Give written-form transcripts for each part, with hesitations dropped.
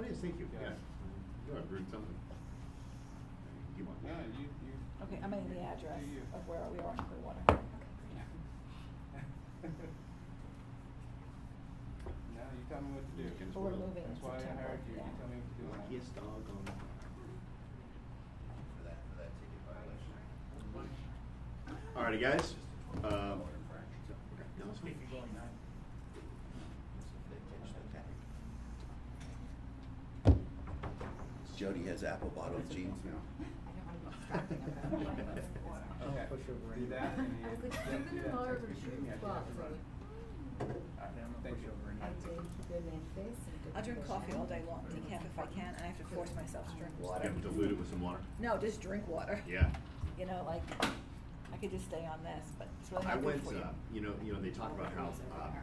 it is. Thank you. Yeah. Yeah. You have brewed something. You want? No, you. Okay, I'm in the address of where we are in Clearwater. Now you tell me what to do. But we're moving in That's why I September. hired you. Yeah. You tell me what to do. Luckiest dog on the For that ticket violation. Alrighty, guys. No, it's If okay. they catch the tag. Jody has apple bottom jeans now. Okay. Do that. And I was like, yeah, keep do it that. in lower Text for me, sure. shoot me. I Well, have to so run. Thank you. I did keep it in face and did I'll drink the coffee all day long, push-up. decaf if I can, and I have to force myself to drink You water. have to dilute it with some water. No, just drink water. Yeah. You know, like, I could just stay on this, but it's really I not good went, for you. they talk about how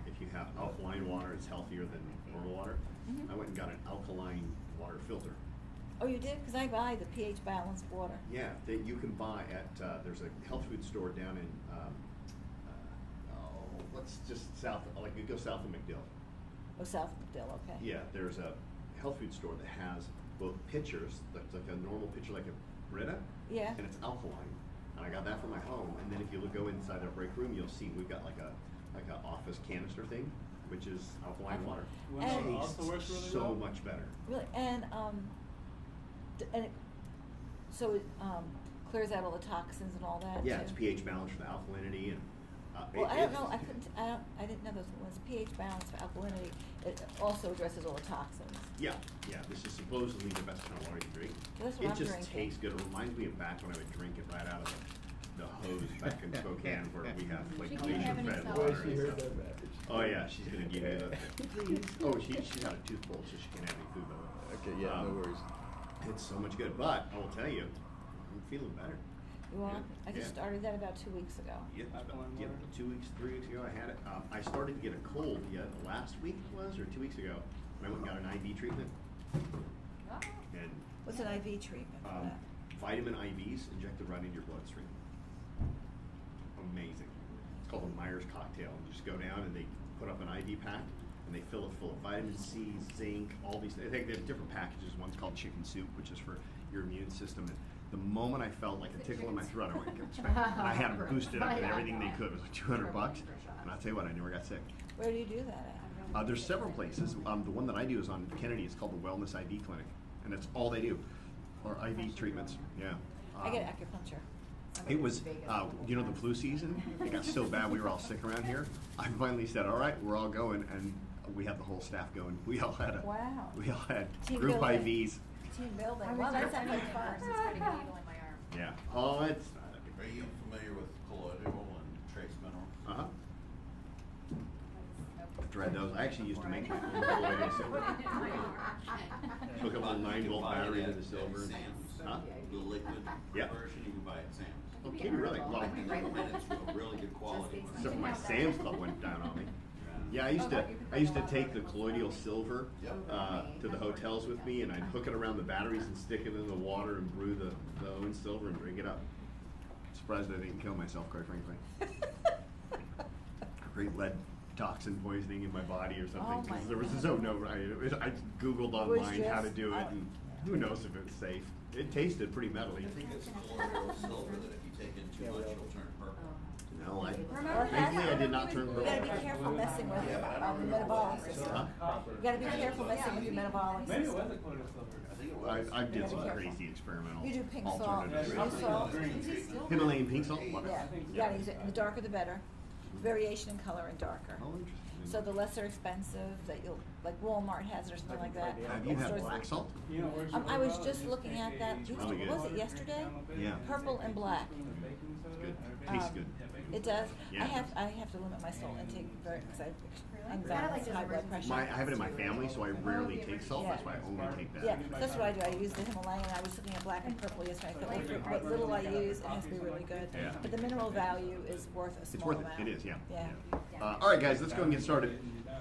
if you have alkaline water, it's healthier than normal water. Mhm. I went and got an alkaline water filter. Oh, you did? Because I buy the pH balanced water. Yeah, that you can buy at, there's a health food store down in, what's just south, like you go south of McDill. Oh, South Dill, okay. Yeah, there's a health food store that has both pitchers, that's like a normal pitcher, like a Brita. Yeah. And it's alkaline. And I got that for my home. And then if you go inside our break room, you'll see we've got like a office canister thing, which is alkaline water. Well, And- it also works really so well. much better. Really, and so it clears out all the toxins and all that. Yeah, too? it's pH balanced for the alkalinity and. Well, I don't know. I didn't know those ones. pH balance for alkalinity. It also addresses all the toxins. Yeah, this is supposedly the best kind of water you can drink. Well, that's what It I'm just drinking. tastes good. It reminds me of back when I would drink it right out of the hose back in Spokane where we have like She can't glacier have any fed salad. water Well, she and heard stuff. Oh yeah, she's gonna give me the please. Oh, she's got a tooth pulled, so she can't have any food though. Okay, yeah, no worries. It's so much good, but I will tell you, I'm feeling better. Well, Yeah. I just Yeah. started that about 2 weeks ago. Yeah, Alkaline water? 2 weeks, 3 weeks ago I had it. I started to get a cold last week it was, or 2 weeks ago. And I went and got an IV treatment. And What's an IV treatment for that? vitamin IVs injected right into your bloodstream. Amazing. It's called a Myers cocktail. You just go down and they put up an IV pack and they fill it full of vitamin C, zinc, all these things. They have different packages. One's called chicken soup, which is for your immune system. And the moment I felt like a tickle in my throat, I went and get it. And I had them boosted up with everything they could. It was like $200. And I'll tell you what, I never got sick. Where do you do that at? There's several places. The one that I do is on Kennedy. It's called the Wellness IV Clinic, and that's all they do, or IV treatments. Yeah. I get acupuncture. It was, the flu season. It got so bad we were all sick around here. I finally said, "All right, we're all going," and we had the whole staff going. We all had Wow. We all had Team group building. IVs. Team building. I was Well, that just sounds like thinking fun. first, it's putting a needle in my arm. Yeah. Oh, it's not a big Are you familiar with colloidal and trace minerals? Uh-huh. Dread those. I actually used to make my own colloidal silver. Hook up a 9-volt battery into the silver. Sam's. Huh? The liquid Yeah. version, you can buy at Sam's. Oh, kidding, really? Well, And it's a really good quality one. except for my Sam's Club went down on me. Yeah, I used to take the colloidal silver to the hotels with me, and I'd hook it around the batteries and stick it in the water and brew the own silver and drink it up. Surprised I didn't kill myself, quite frankly. Great lead toxin poisoning in my body or something. Oh my 'Cause there was God. I Googled was online how to just- do it, and who knows if it's safe. It tasted pretty metally. I think it's colloidal silver that if you take in too much, it'll turn purple. No, Well, thankfully I did not turn You purple. gotta be careful messing with the metabolic system. Huh? You gotta be careful messing with your metabolic Maybe it system. was a colloidal silver. I think it was. I did gotta some be careful. crazy experimental You do pink salt, alternatives. blue salt. Himalayan pink salt? What? Yeah, you gotta use it, the darker the better. Variation in color and darker. Oh, interesting. So the lesser expensive that you'll, like Walmart has it or something like that. Have you had Stores- black salt? You know, it works I really was well. just Just looking take at that, a- Really good. was it yesterday? Yeah. Purple and black. It's good. Tastes good. It does. Yeah. I have to limit my salt intake very, because I have Kinda anxiety, like high blood pressure. I have it in my family, so I rarely take salt. Yeah. That's why I only take that. Yeah, that's what I do. I use the Himalayan. I was looking at black and purple yesterday. I thought, well, for what little I use, it has to be really good. Yeah. But the mineral value is worth a It's small worth amount. it. It is, yeah. Yeah. All right, guys, let's go and get started.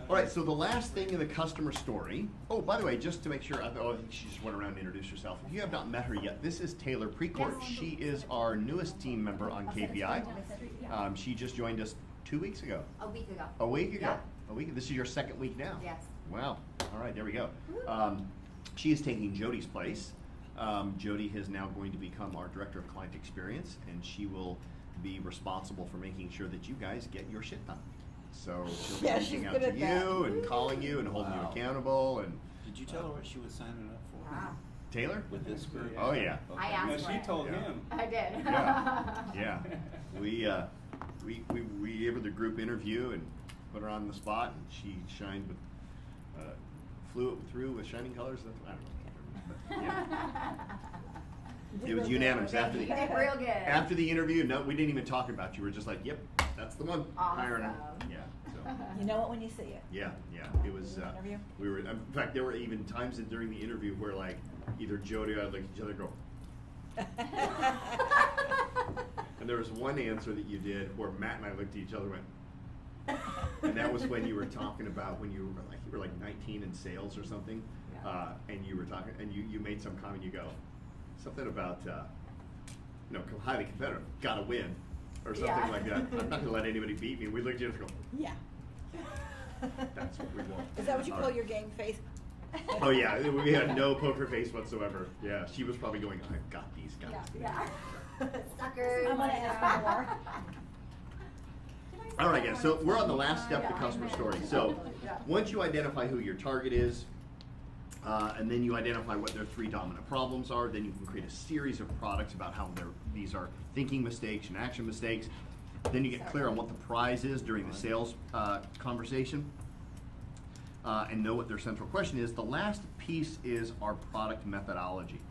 All right, so the last thing in the customer story. Oh, by the way, just to make sure, I think she just went around and introduced herself. If you have not met her yet, this is Taylor Precourt. She is our newest team member on KPI. She just joined us 2 weeks ago. A week ago. A week ago. Yeah. A week. This is your second week now. Yes. Wow. All right, there we go. She is taking Jody's place. Jody is now going to become our Director of Client Experience, and she will be responsible for making sure that you guys get your shit done. So she'll be Yeah, reaching she's out good to at that. you and calling you and holding you Wow. accountable. And Did you tell her what she was signing up for? Wow. Taylor? With this group? Oh yeah. Okay. I asked No, for she it. told Yeah. him. I did. Yeah. We gave her the group interview and put her on the spot, and she shined with, flew it through with shining colors. I don't know. Yeah. It was unanimous after You the did real good. after the interview. No, we didn't even talk about you. We were just like, "Yep, that's the one." Hiring her. Awesome. Yeah. So. You know it when you see it. Yeah. It was. The interview? We were. In fact, there were even times during the interview where, like, either Jody or I looked at each other and go. And there was one answer that you did where Matt and I looked at each other and went. And that was when you were talking about when you were like 19 in sales or something, Yeah. and you were talking and you made some comment. You go something about highly competitive, gotta win, or something Yeah. like that. I'm not gonna let anybody beat me. We looked at each other and go, Yeah. that's what we want. Is that what you All call right. your game face? Oh yeah, we had no poker face whatsoever. Yeah, she was probably going, I've got these guys. Yeah. Suckers. I'm gonna ask for more. All right, guys, so we're on the last step, the customer story. So once you identify who your target is, and then you identify what their 3 dominant problems are, then you can create a series of products about how these are thinking mistakes and action mistakes. Then you get clear on what the prize is during the sales conversation, and know what their central question is. The last piece is our product methodology.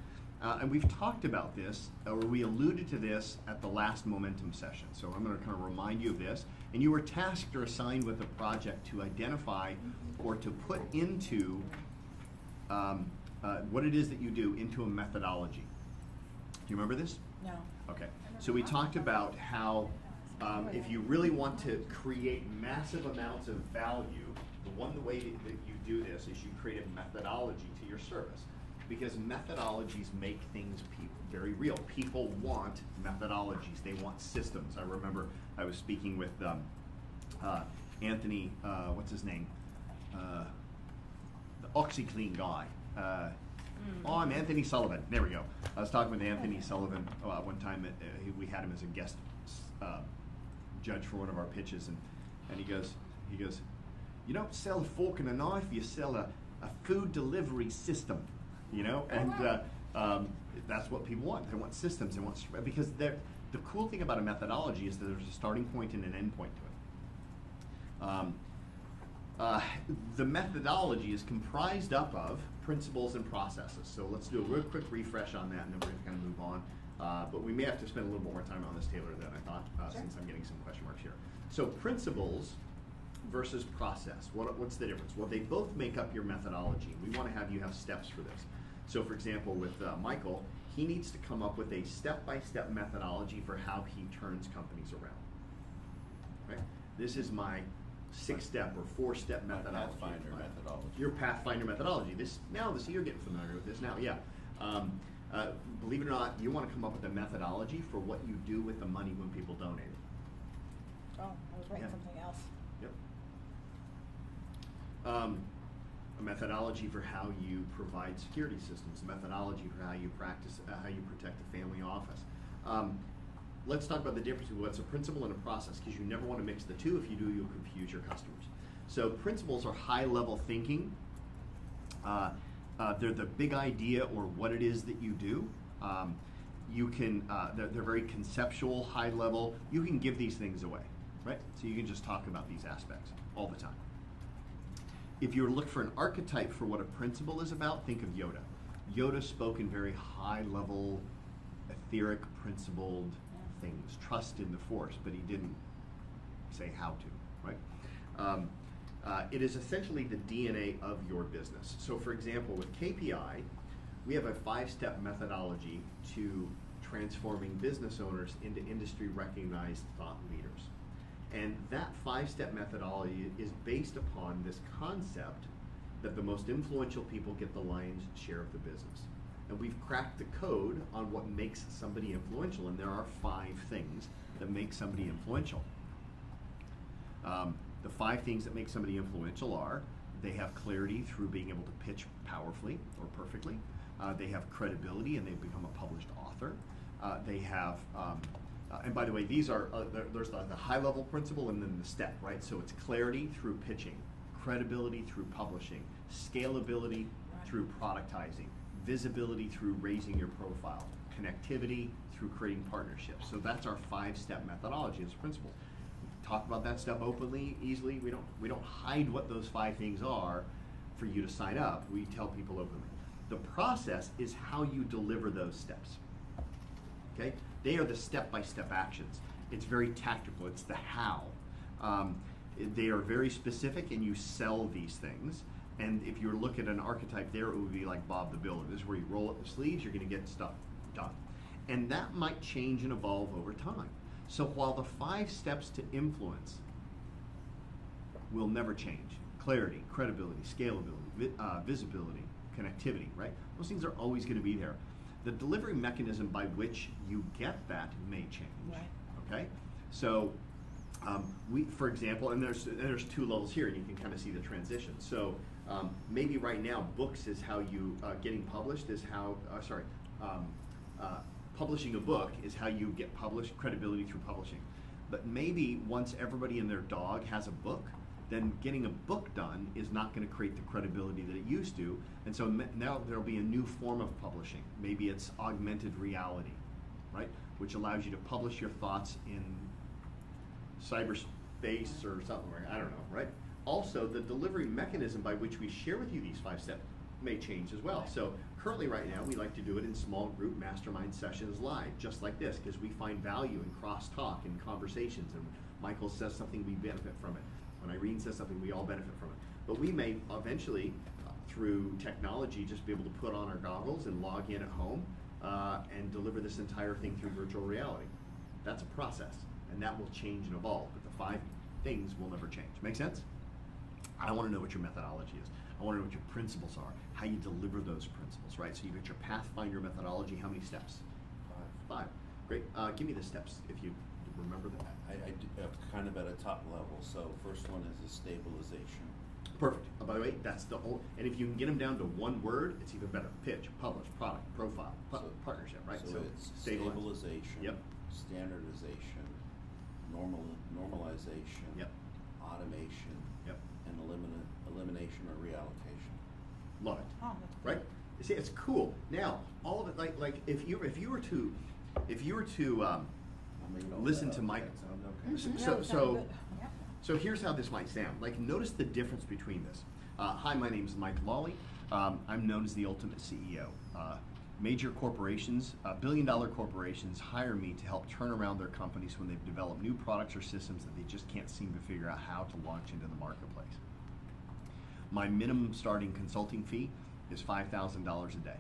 And we've talked about this, or we alluded to this at the last Momentum session. So I'm going to kind of remind you of this. And you were tasked or assigned with a project to identify or to put into what it is that you do into a methodology. Do you remember this? No. Okay. So we talked about how if you really want to create massive amounts of value, the way that you do this is you create a methodology to your service. Because methodologies make things very real. People want methodologies. They want systems. I remember I was speaking with Anthony, what's his name? The OxyClean guy. I'm Anthony Sullivan. There we go. I was talking with Anthony Sullivan one time. We had him as a guest judge for one of our pitches, and he goes, you don't sell a fork and a knife. You sell a food delivery system. And that's what people want. They want systems. They want because the cool thing about a methodology is that there's a starting point and an end point to it. The methodology is comprised up of principles and processes. So let's do a real quick refresh on that, and then we're going to kind of move on. But we may have to spend a little bit more time on this, Taylor, than I thought, since I'm getting some question marks here. So principles versus process. What's the difference? Well, they both make up your methodology. We want to have you have steps for this. So for example, with Michael, he needs to come up with a step-by-step methodology for how he turns companies around. Right? This is my 6-step or 4-step methodology. Pathfinder methodology. Your Pathfinder methodology. This you're getting familiar with this now, yeah. Believe it or not, you want to come up with a methodology for what you do with the money when people donate it. Oh, I was writing Yeah. something else. Yep. A methodology for how you provide security systems, a methodology for how you practice, how you protect the family office. Let's talk about the difference between what's a principle and a process, because you never want to mix the two. If you do, you'll confuse your customers. So principles are high-level thinking. They're the big idea or what it is that you do. They're very conceptual, high-level. You can give these things away, right? So you can just talk about these aspects all the time. If you're looking for an archetype for what a principle is about, think of Yoda. Yoda spoke in very high-level, etheric, principled things. Trust in the Force, but he didn't say how to, right? It is essentially the DNA of your business. So for example, with KPI, we have a 5-step methodology to transforming business owners into industry-recognized thought leaders. And that 5-step methodology is based upon this concept that the most influential people get the lion's share of the business. And we've cracked the code on what makes somebody influential, and there are 5 things that make somebody influential. The 5 things that make somebody influential are They have clarity through being able to pitch powerfully or perfectly. They have credibility, and they've become a published author. They have, and by the way, these are, there's the high-level principle and then the step, right? So it's clarity through pitching, credibility through publishing, scalability through productizing, visibility through raising your profile, connectivity through creating partnerships. So that's our 5-step methodology as principles. Talk about that stuff openly, easily. We don't hide what those 5 things are for you to sign up. We tell people openly. The process is how you deliver those steps. Okay? They are the step-by-step actions. It's very tactical. It's the how. They are very specific, and you sell these things. And if you look at an archetype there, it would be like Bob the Builder. This is where you roll up the sleeves, you're going to get stuff done. And that might change and evolve over time. So while the 5 steps to influence will never change, clarity, credibility, scalability, visibility, connectivity, right? Those things are always going to be there. The delivery mechanism by which you get that may change, okay? So for example, and there's 2 levels here, and you can kind of see the transition. So maybe right now, books is how you, getting published is how, publishing a book is how you get published, credibility through publishing. But maybe once everybody and their dog has a book, then getting a book done is not going to create the credibility that it used to. And so now there'll be a new form of publishing. Maybe it's augmented reality, right? Which allows you to publish your thoughts in cyberspace or something, I don't know, right? Also, the delivery mechanism by which we share with you these 5 steps may change as well. So currently right now, we like to do it in small group mastermind sessions live, just like this, because we find value in cross-talk and conversations, and Michael says something, we benefit from it. When Irene says something, we all benefit from it. But we may eventually, through technology, just be able to put on our goggles and log in at home and deliver this entire thing through virtual reality. That's a process, and that will change and evolve, but the 5 things will never change. Make sense? I want to know what your methodology is. I want to know what your principles are, how you deliver those principles, right? So you got your Pathfinder methodology. How many steps? 5. Great. Give me the steps if you remember that. I do, kind of at a top level. So first one is a stabilization. Perfect. By the way, that's the whole, and if you can get them down to 1 word, it's even better. Pitch, publish, product, profile, partnership, right? So it's stabilization, yep. Standardization, normalization, yep. automation, yep. and elimination or reallocation. Love it. Oh, that's good. Right? You see, it's cool. Now, all of it, like if you were to listen to Mike. So here's how this might sound. Like, notice the difference between this. Hi, my name is Mike Lawley. I'm known as the Ultimate CEO. Major corporations, billion-dollar corporations, hire me to help turn around their companies when they've developed new products or systems that they just can't seem to figure out how to launch into the marketplace. My minimum starting consulting fee is $5,000 a day.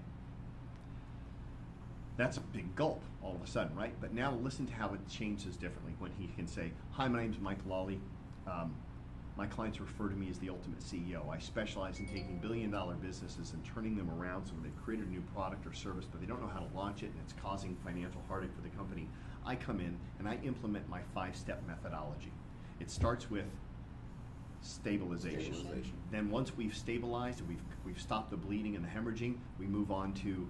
That's a big gulp all of a sudden, right? But now listen to how it changes differently when he can say, hi, my name's Mike Lawley. My clients refer to me as the ultimate CEO. I specialize in taking billion-dollar businesses and turning them around so when they've created a new product or service, but they don't know how to launch it and it's causing financial heartache for the company. I come in and I implement my 5-step methodology. It starts with stabilization. Then once we've stabilized and we've stopped the bleeding and the hemorrhaging, we move on to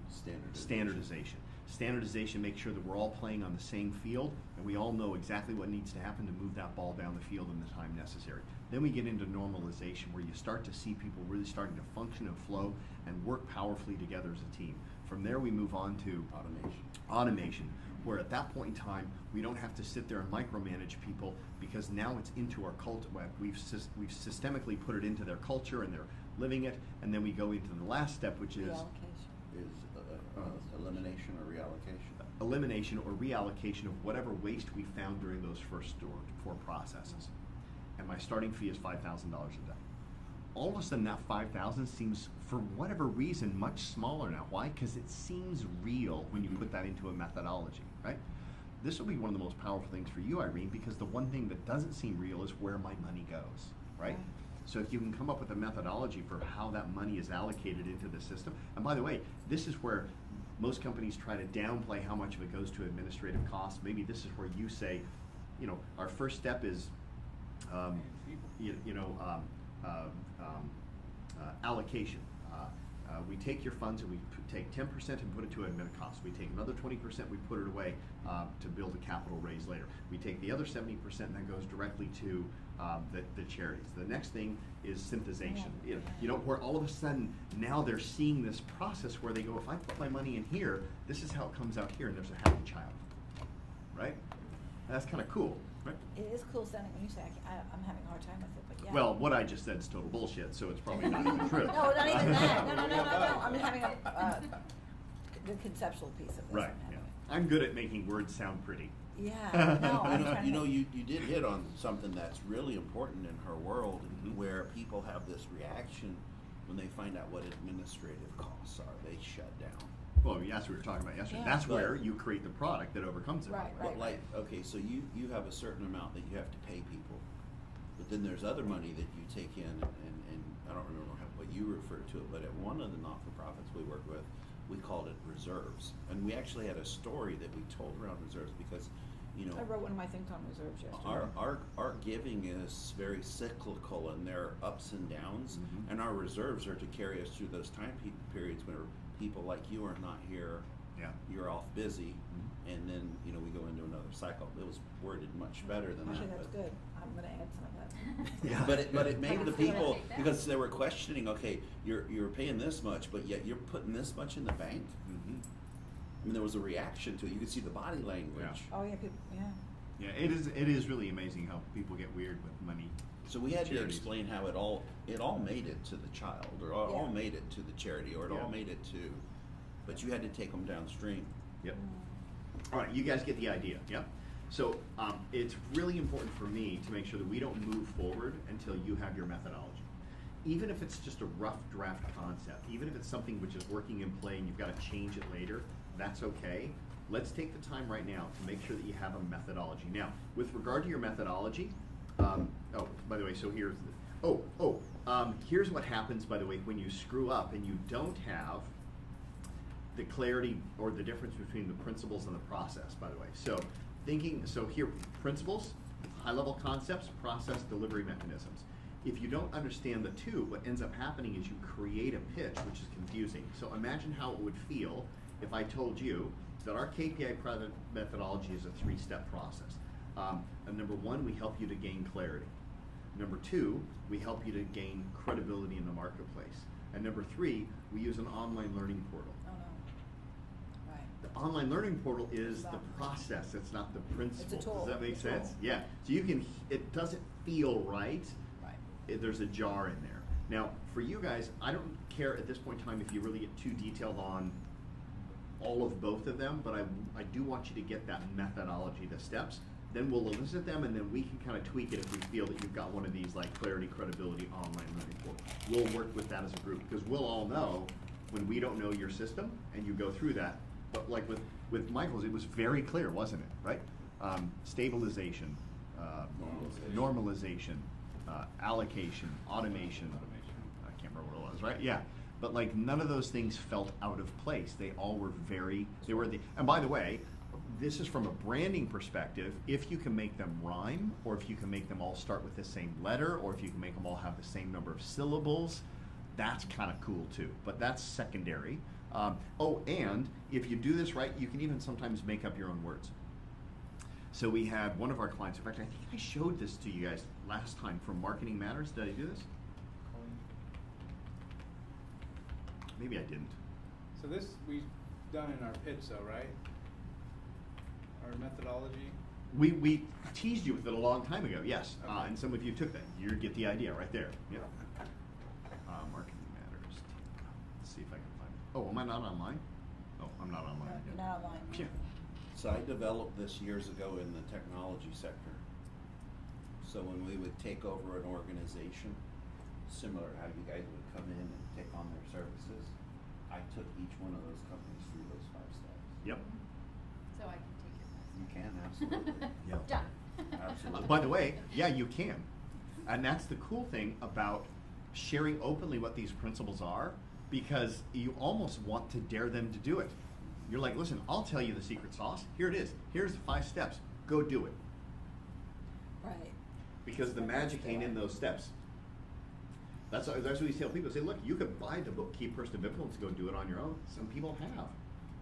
standardization. Standardization makes sure that we're all playing on the same field and we all know exactly what needs to happen to move that ball down the field in the time necessary. Then we get into normalization, where you start to see people really starting to function and flow and work powerfully together as a team. From there we move on to automation, where at that point in time we don't have to sit there and micromanage people, because now it's into our culture. We've systemically put it into their culture and they're living it, and then we go into the last step, which is elimination or reallocation. Elimination or reallocation of whatever waste we found during those first 4 processes. And my starting fee is $5,000 a day. All of a sudden that $5,000 seems, for whatever reason, much smaller now. Why? Because it seems real when you put that into a methodology, right? This will be one of the most powerful things for you, Irene, because the one thing that doesn't seem real is where my money goes, right? So if you can come up with a methodology for how that money is allocated into the system, and by the way, this is where most companies try to downplay how much of it goes to administrative costs. Maybe this is where you say, our first step is, Allocation. We take your funds and we take 10% and put it to admin costs. We take another 20%, we put it away to build a capital raise later. We take the other 70% and that goes directly to the charities. The next thing is synthesization. You know, where all of a sudden now they're seeing this process where they go, if I put my money in here, this is how it comes out here, and there's a happy child, right? That's kind of cool, right? It is cool sounding when you say I'm having a hard time with it, but yeah. Well, what I just said is total bullshit, so it's probably not even true. No, not even that. No. I'm having the conceptual piece of this. Right. I'm having. I'm good at making words sound pretty. Yeah. No, I'm trying You to know, you did hit on something that's really important in her world, where people have this reaction when they find out what administrative costs are. They shut down. Well, that's what we were talking about yesterday. Yeah. That's But- where you create the product that overcomes it. Right. But like, okay, so you have a certain amount that you have to pay people, but then there's other money that you take in, and I don't remember what you referred to it, but at one of the not-for-profits we work with, we called it reserves, and we actually had a story that we told around reserves because, you know, I wrote one of my things on reserves yesterday. our giving is very cyclical, and there are ups and downs, and our reserves are to carry us through those time periods where people like you are not here. Yeah. You're off busy, and then, you know, we go into another cycle. It was worded much better than Actually, that. that's but- good. I'm gonna add some of that. Yeah. But it made the That's good. people, Take that. because they were questioning, okay, you're paying this much, but yet you're putting this much in the bank? I mean, there was a reaction to it. You could see the body language. Oh, yeah, people, yeah. Yeah, it is really amazing how people get weird with money. So we had to Charities. explain how it all made it to the child, or all Yeah. made it to the charity, or it Yeah. all made it to, but you had to take them downstream. Yep. All right, you guys get the idea. Yep. So it's really important for me to make sure that we don't move forward until you have your methodology. Even if it's just a rough draft concept, even if it's something which is working in play and you've got to change it later, that's okay. Let's take the time right now to make sure that you have a methodology. Now, with regard to your methodology, oh, by the way, so here's here's what happens, by the way, when you screw up and you don't have the clarity or the difference between the principles and the process, by the way. So here, principles, high-level concepts, process, delivery mechanisms. If you don't understand the two, what ends up happening is you create a pitch which is confusing. So imagine how it would feel if I told you that our KPI product methodology is a 3-step process. And number 1, we help you to gain clarity. Number 2, we help you to gain credibility in the marketplace. And number 3, we use an online learning portal. Oh, no. Right. The online learning portal is the process, it's not the principle. It's a tool. Does that make It's a tool. sense? Yeah. So it doesn't feel right. Right. There's a jar in there. Now, for you guys, I don't care at this point in time if you really get too detailed on all of both of them, but I do want you to get that methodology, the steps. Then we'll elicit them, and then we can kind of tweak it if we feel that you've got one of these, like clarity, credibility, online learning portal. We'll work with that as a group, because we'll all know when we don't know your system and you go through that. But like with Michael's, it was very clear, wasn't it? Right? Stabilization, normalization, allocation, automation. I can't remember what it was, right? Yeah. But like none of those things felt out of place. They all were and by the way, this is from a branding perspective. If you can make them rhyme, or if you can make them all start with the same letter, or if you can make them all have the same number of syllables, that's kind of cool too. But that's secondary. And if you do this right, you can even sometimes make up your own words. So we had one of our clients, in fact, I think I showed this to you guys last time from Marketing Matters. Did I do this? Maybe I didn't. So this we've done in our pitch though, right? Our methodology. We teased you with it a long time ago, yes. And some of you took that. You get the idea right there. Yeah. Marketing Matters. Let's see if I can find it. Oh, am I not online? Oh, I'm not online. No, yet. you're not online. Yeah. So I developed this years ago in the technology sector. So when we would take over an organization, similar to how you guys would come in and take on their services, I took each one of those companies through those 5 steps. Yep. So I can take your class. You can, absolutely. Yeah. Done. Absolutely. By the way, yeah, you can. And that's the cool thing about sharing openly what these principles are, because you almost want to dare them to do it. You're like, listen, I'll tell you the secret sauce. Here it is. Here's the 5 steps. Go do it. Right. Because the magic ain't in those steps. That's what we tell people. Say, look, you could buy the book, Key Personal Influence, and go do it on your own. Some people have.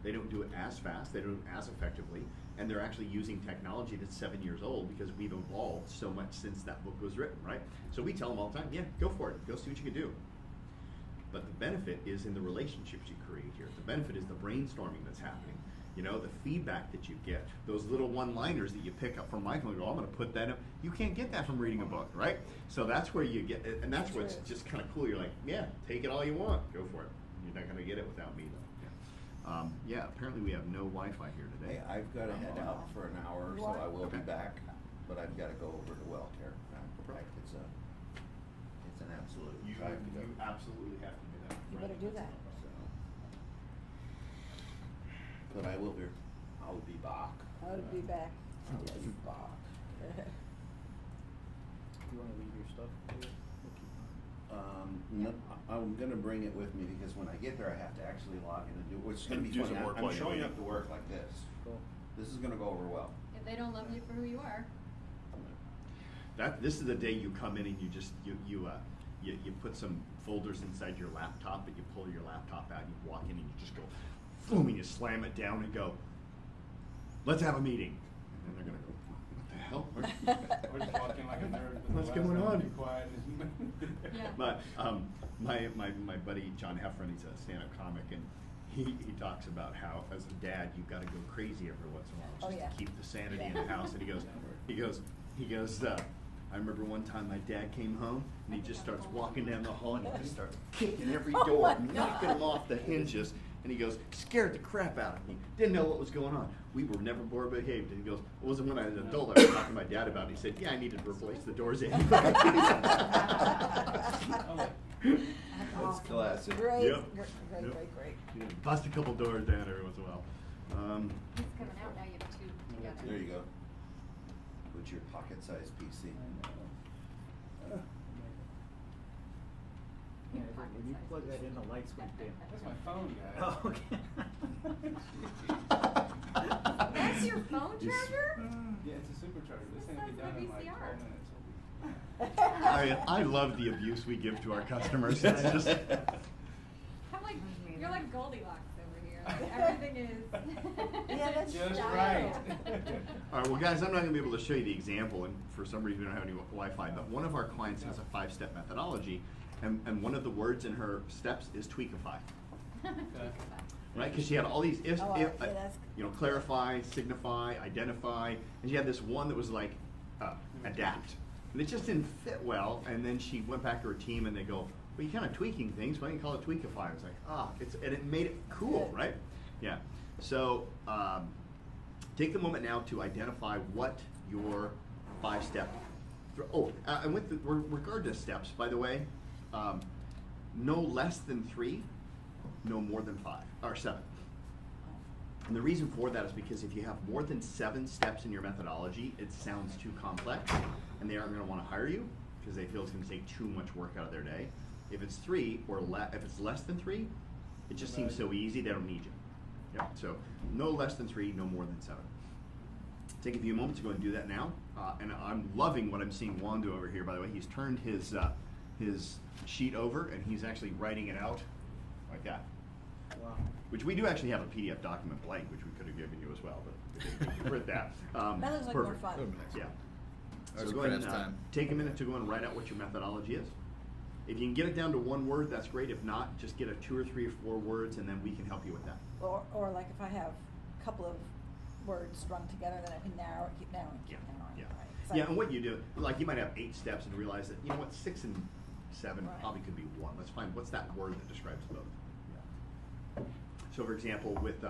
They don't do it as fast, they don't do it as effectively, and they're actually using technology that's 7 years old because we've evolved so much since that book was written, right? So we tell them all the time, yeah, go for it, go see what you can do. But the benefit is in the relationships you create here. The benefit is the brainstorming that's happening. You know, the feedback that you get, those little one-liners that you pick up from Michael and go, I'm going to put that up. You can't get that from reading a book, right? So that's where you get it, and that's where it's just kind of cool. You're like, yeah, take it all you want. Go for it. You're not going to get it without me, though. Yeah, apparently we have no Wi-Fi here today. Hey, I've got to head out for an hour, so I will be back, but I've got to go over to WellCare. It's an absolute drive to go. You absolutely have to do that. You better do that. So, but I will be. I'll be back. I would be back. I'll be back. Do you wanna leave your stuff here? We'll keep mine. No, I'm gonna bring it with me because when I get there, I have to actually log in and do, which is gonna And be do funny. some work I'm while you're showing waiting. up to work like this. Cool. This is gonna go over well. If they don't love you for who you are. This is the day you come in and you just you put some folders inside your laptop, and you pull your laptop out, and you walk in and you just go, boom, and you slam it down and go, let's have a meeting. And then they're gonna go, what the hell? We're just walking like a nerd. with What's the going last on? Be quiet. Yeah. But my buddy John Heffron, he's a stand-up comic, and he talks about how as a dad you've got to go crazy every once in a while just to keep the sanity in the house. And he goes. I remember one time my dad came home and he just starts walking down the hall and he just starts kicking every Oh door, my knocking God. them off the hinges. And he goes, scared the crap out of me. Didn't know what was going on. We were never more behaved. And he goes, it wasn't when I was an adult I was talking to my dad about it. He said, yeah, I needed to replace the doors anyway. That's classic. Great, Yep. great. Yeah, bust a couple doors down every once in a while. He's coming out now, you have two together. There you go. Put your pocket-sized PC. Yeah, when you plug that in, the lights went dim. That's my phone, guys. Oh, okay. That's your phone charger? Yeah, it's a supercharger. This thing will be Sounds done in like like VCR. 12 minutes. I love the abuse we give to our customers. It's just, I'm like, you're like Goldilocks over here. Like, everything is. Yeah, that's Just style. right. all right, well, guys, I'm not going to be able to show you the example, and for some reason we don't have any Wi-Fi, but one of our clients has a 5-step methodology, and one of the words in her steps is tweakify. Right, because she had all these ifs, Oh, if, yeah, that's- clarify, signify, identify, and she had this one that was like adapt, and it just didn't fit well. And then she went back to her team, and they go, "Well, you're kind of tweaking things. Why don't you call it tweakify?" I was like, and it made it cool, Good. right? Yeah. So take the moment now to identify what your 5-step. And with regard to steps, by the way, no less than 3. No more than 5 or 7. And the reason for that is because if you have more than 7 steps in your methodology, it sounds too complex, and they aren't going to want to hire you because they feel it's going to take too much work out of their day. If it's 3 or if it's less than 3, it just seems so easy they don't need you. Yeah. So no less than 3, no more than 7. Take a few moments to go and do that now. And I'm loving what I'm seeing Juan do over here. By the way, he's turned his sheet over and he's actually writing it out like that. Wow. Which we do actually have a PDF document blank, which we could have given you as well, but we didn't print that. That looks like more Perfect. fun. Yeah. Ours So go ahead and prints time. take a minute to go and write out what your methodology is. If you can get it down to 1 word, that's great. If not, just get a 2 or 3 or 4 words, and then we can help you with that. Or like if I have a couple of words strung together, then I can narrow it, keep narrowing, keep narrowing. Yeah. Right. So- Yeah, and what you do, like you might have 8 steps and realize that, you know what, 6 and 7 Right. probably could be 1. Let's find what's that word that describes both. So for example, with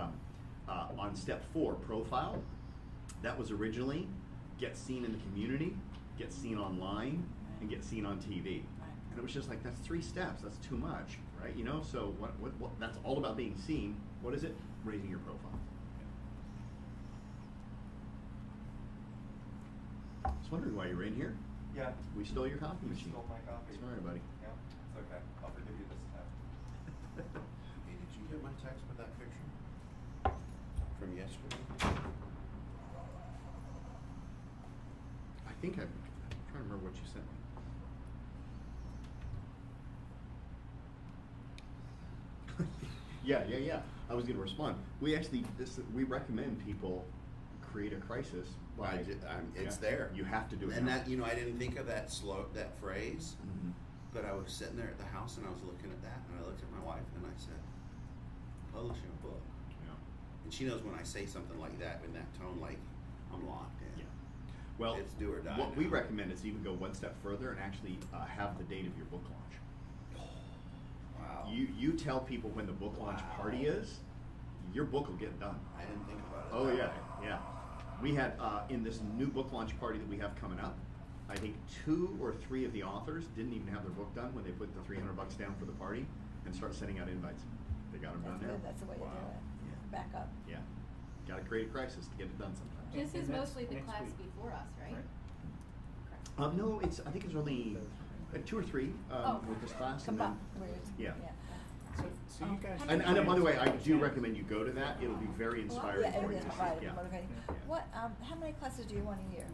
on step 4, profile, that was originally get seen in the community, get seen online, and get seen on TV. Right. And it was just like, that's 3 steps, that's too much, right? You know, so what that's all about being seen. What is it? Raising your profile. I was wondering why you were in here. Yeah. We stole your coffee You machine. stole my coffee. Sorry, buddy. Yeah, it's okay. I'll forgive you this time. Hey, did you get my text with that picture from yesterday? I think I'm trying to remember what you sent me. Yeah. I was gonna respond. We actually, we recommend people create a crisis by. It's Yeah, there. You have to do it And now. that, I didn't think of that phrase, Mhm. but I was sitting there at the house and I was looking at that and I looked at my wife and I said, publishing a book. Yeah. And she knows when I say something like that in that tone, like I'm locked in. Yeah. Well, It's do or die what we now. recommend is even go one step further and actually have the date of your book launch. Wow. You tell people when the book launch party is, your book will get done. I didn't think about it. Oh that yeah, way. yeah. We had in this new book launch party that we have coming up, I think 2 or 3 of the authors didn't even have their book done when they put the $300 down for the party and start sending out invites. They got them That's done now. good, that's the way to do Wow. it. Yeah. Back up. Yeah. Got to create a crisis to get it done sometimes. This is And that's mostly the next class week. before us, right? No, I think it's only 2 or 3 Oh. with this class. Come and then, up, where it's, yeah. So you guys. How And, many- and by the way, I do recommend you go to that. It'll be very inspiring Yeah, for it you is, to see. right, Yeah. motivating. Yeah. What, how many classes do you want a year?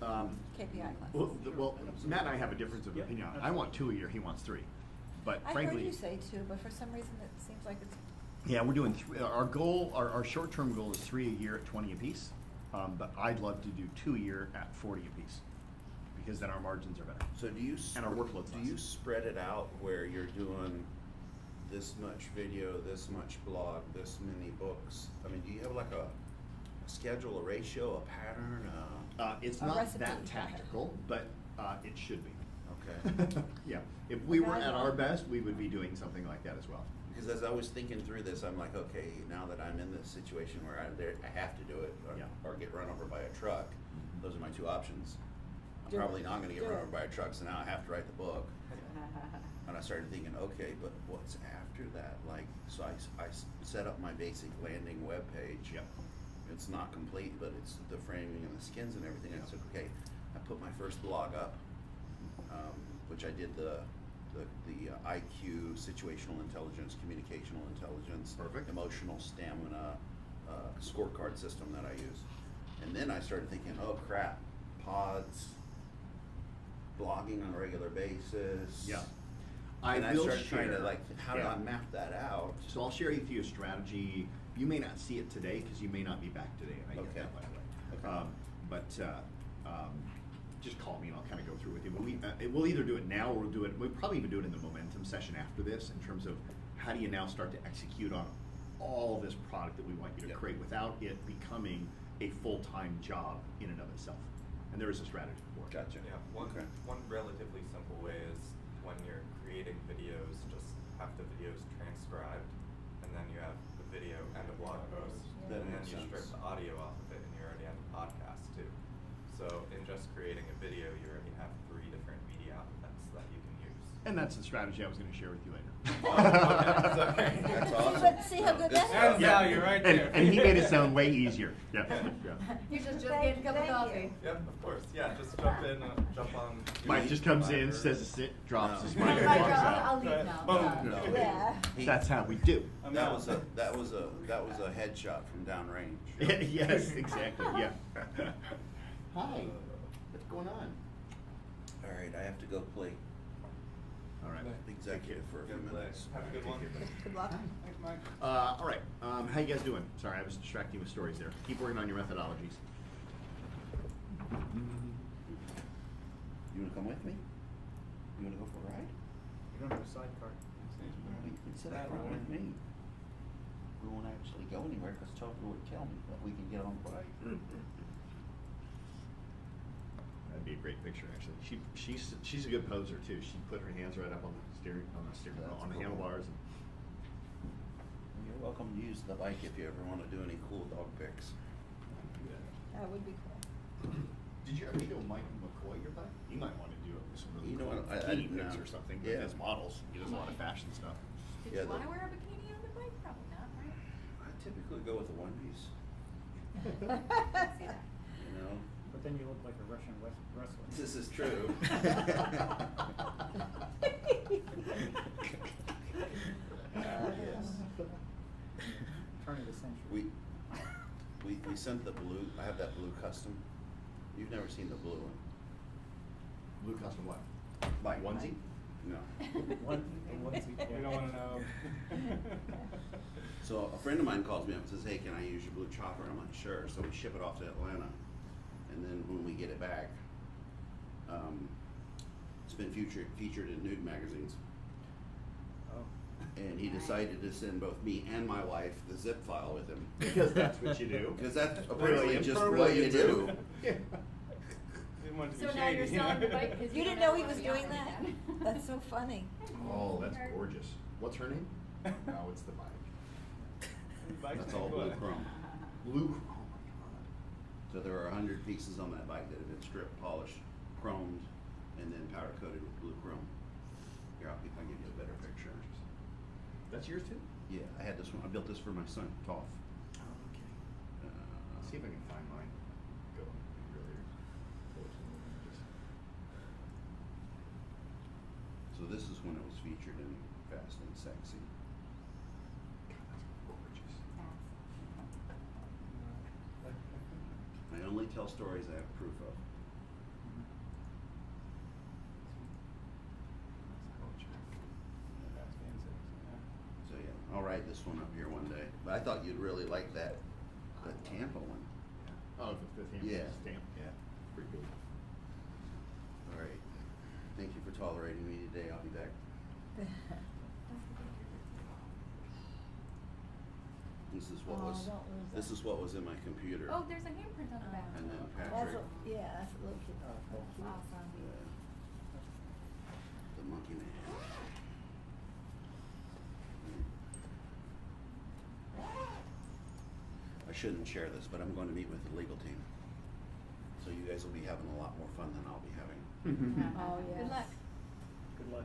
KPI classes? Well, Matt and I have a difference of Yeah, opinion. I absolutely. want 2 a year. He wants 3. But I frankly, heard you say 2, but for some reason it seems like it's, yeah, we're doing 3. Our goal, our short-term goal is 3 a year at 20 apiece. But I'd love to do 2 a year at 40 apiece, because then our margins are better. So do you And our workload's do less. you spread it out where you're doing this much video, this much blog, this many books? I mean, do you have like a schedule, a ratio, a pattern? It's A not recipe. that tactical, but it should be. Okay. Yeah, if we were Like I at know. our best, we would be doing something like that as well. Because as I was thinking through this, I'm like, okay, now that I'm in this situation where I have to do it, Yeah. or get run over by a truck, those are my 2 options. I'm Do it. probably not gonna get Do run it. over by a truck, so now I have to write the book. And I started thinking, okay, but what's after that? Like, so I set up my basic landing web page. Yep. It's not complete, but it's the framing and the skins and everything. And I said, okay, I put my first blog up, which I did the IQ, situational intelligence, communicational intelligence, Perfect. emotional stamina scorecard system that I use. And then I started thinking, oh crap, pods, blogging on a regular basis. Yeah. And I will started trying to share- like, how do yeah. I map that out? So I'll share with you a strategy. You may not see it today because you may not be back today, and I get Okay. that, by the way. Okay. Just call me and I'll kind of go through with you. But we'll either do it now or we'll probably even do it in the momentum session after this, in terms of how do you now start to execute on all this product that we want you to Yep. create without it becoming a full-time job in and of itself. And there is a strategy for it. Gotcha. Yeah, one relatively simple way is when you're creating videos, just have the videos transcribed, and then you have the video and a blog post, That and then makes you strip sense. the audio off of it, and you already have a podcast too. So in just creating a video, you already have 3 different media outlets that you can use. And that's the strategy I was going to share with you later. Okay. That's See awesome. what- see how good that That's is? value right there. And he made it sound way easier. Yeah. Yeah. You're just Thank- getting a cup of thank coffee. you. Yep, of course. Yeah, just jump in, jump on. Mike just comes in, Fiverr. says a sit, drops his No. mic, and Right, walks I'll out. leave now. Boom. Done. No. Yeah. That's how we do. I'm That out. was a headshot from downrange. Yes, exactly, yeah. Hi, what's going on? All right, I have to go play All right. executive for a few Good play. minutes. Have a good one. Good luck. Thanks, Mike. All right, how you guys doing? Sorry, I was distracting with stories there. Keep working on your methodologies. You wanna come with me? You wanna go for a ride? You don't have a sidecar. You can sit out with me. We won't actually go anywhere because Topher would tell me, but we can get on the bike. That'd be a great picture, actually. She's a good poser too. She put her hands right up on the steering wheel, That's on the cool. handlebars. And You're welcome to use the bike if you ever wanna do any cool dog pics. That would be cool. Did you ever show Mike McCoy your bike? You might want to do it with some really You know cool what, I- bikini pics no. or something. Yeah. With his models. He does a lot of fashion stuff. Did Yeah, you want the- to wear a bikini on the bike? Probably not, right? I typically go with a one piece, See that. you know? But then you look like a Russian wrestler. This is true. Yes. Turn of the century. We sent the blue, I have that blue custom. You've never seen the blue one. Blue custom what? Bike. Onesie? No. We don't wanna know. So a friend of mine calls me up and says, hey, can I use your blue chopper? I'm like, sure. So we ship it off to Atlanta. And then when we get it back, it's been featured in nude magazines. Oh. And he decided to send both me and my wife the zip file with him. Because that's what you do. Because that's apparently Brilliant, just brilliant what you do. too. Yeah. Didn't want it to So be now shady, you're you know? selling the bike 'cause You didn't don't know ever he wanna was be on doing it that? again. That's so funny. Oh, that's gorgeous. What's her name? No, it's the bike. Bike's That's name all blue what? chrome. Blue. Oh my God. So there are 100 pieces on that bike that have been stripped, polished, chromed, and then powder coated with blue chrome. Here, I'll give you a better picture. That's yours too? Yeah, I had this one. I built this for my son, Toph. Oh, okay. Uh, See if I can find mine. Go earlier. So this is when it was featured in Fast and Sexy. God, that's gorgeous. I only tell stories I have proof of. That's fancy, yeah. So yeah, I'll write this one up here one day. But I thought you'd really like that, the Tampa one. Oh, the stamp. Yeah. Stamp. Yeah. Pretty cool. All right. Thank you for tolerating me today. I'll be back. This is what Oh, was. don't lose This that. is what was in my computer. Oh, there's a handprint on the back. And then That's Patrick. yeah, that's a little cute. Oh, cool. Cute. Awesome. The monkey man. I shouldn't share this, but I'm going to meet with the legal team. So you guys will be having a lot more fun than I'll be having. Oh, yes. Good luck. Good luck.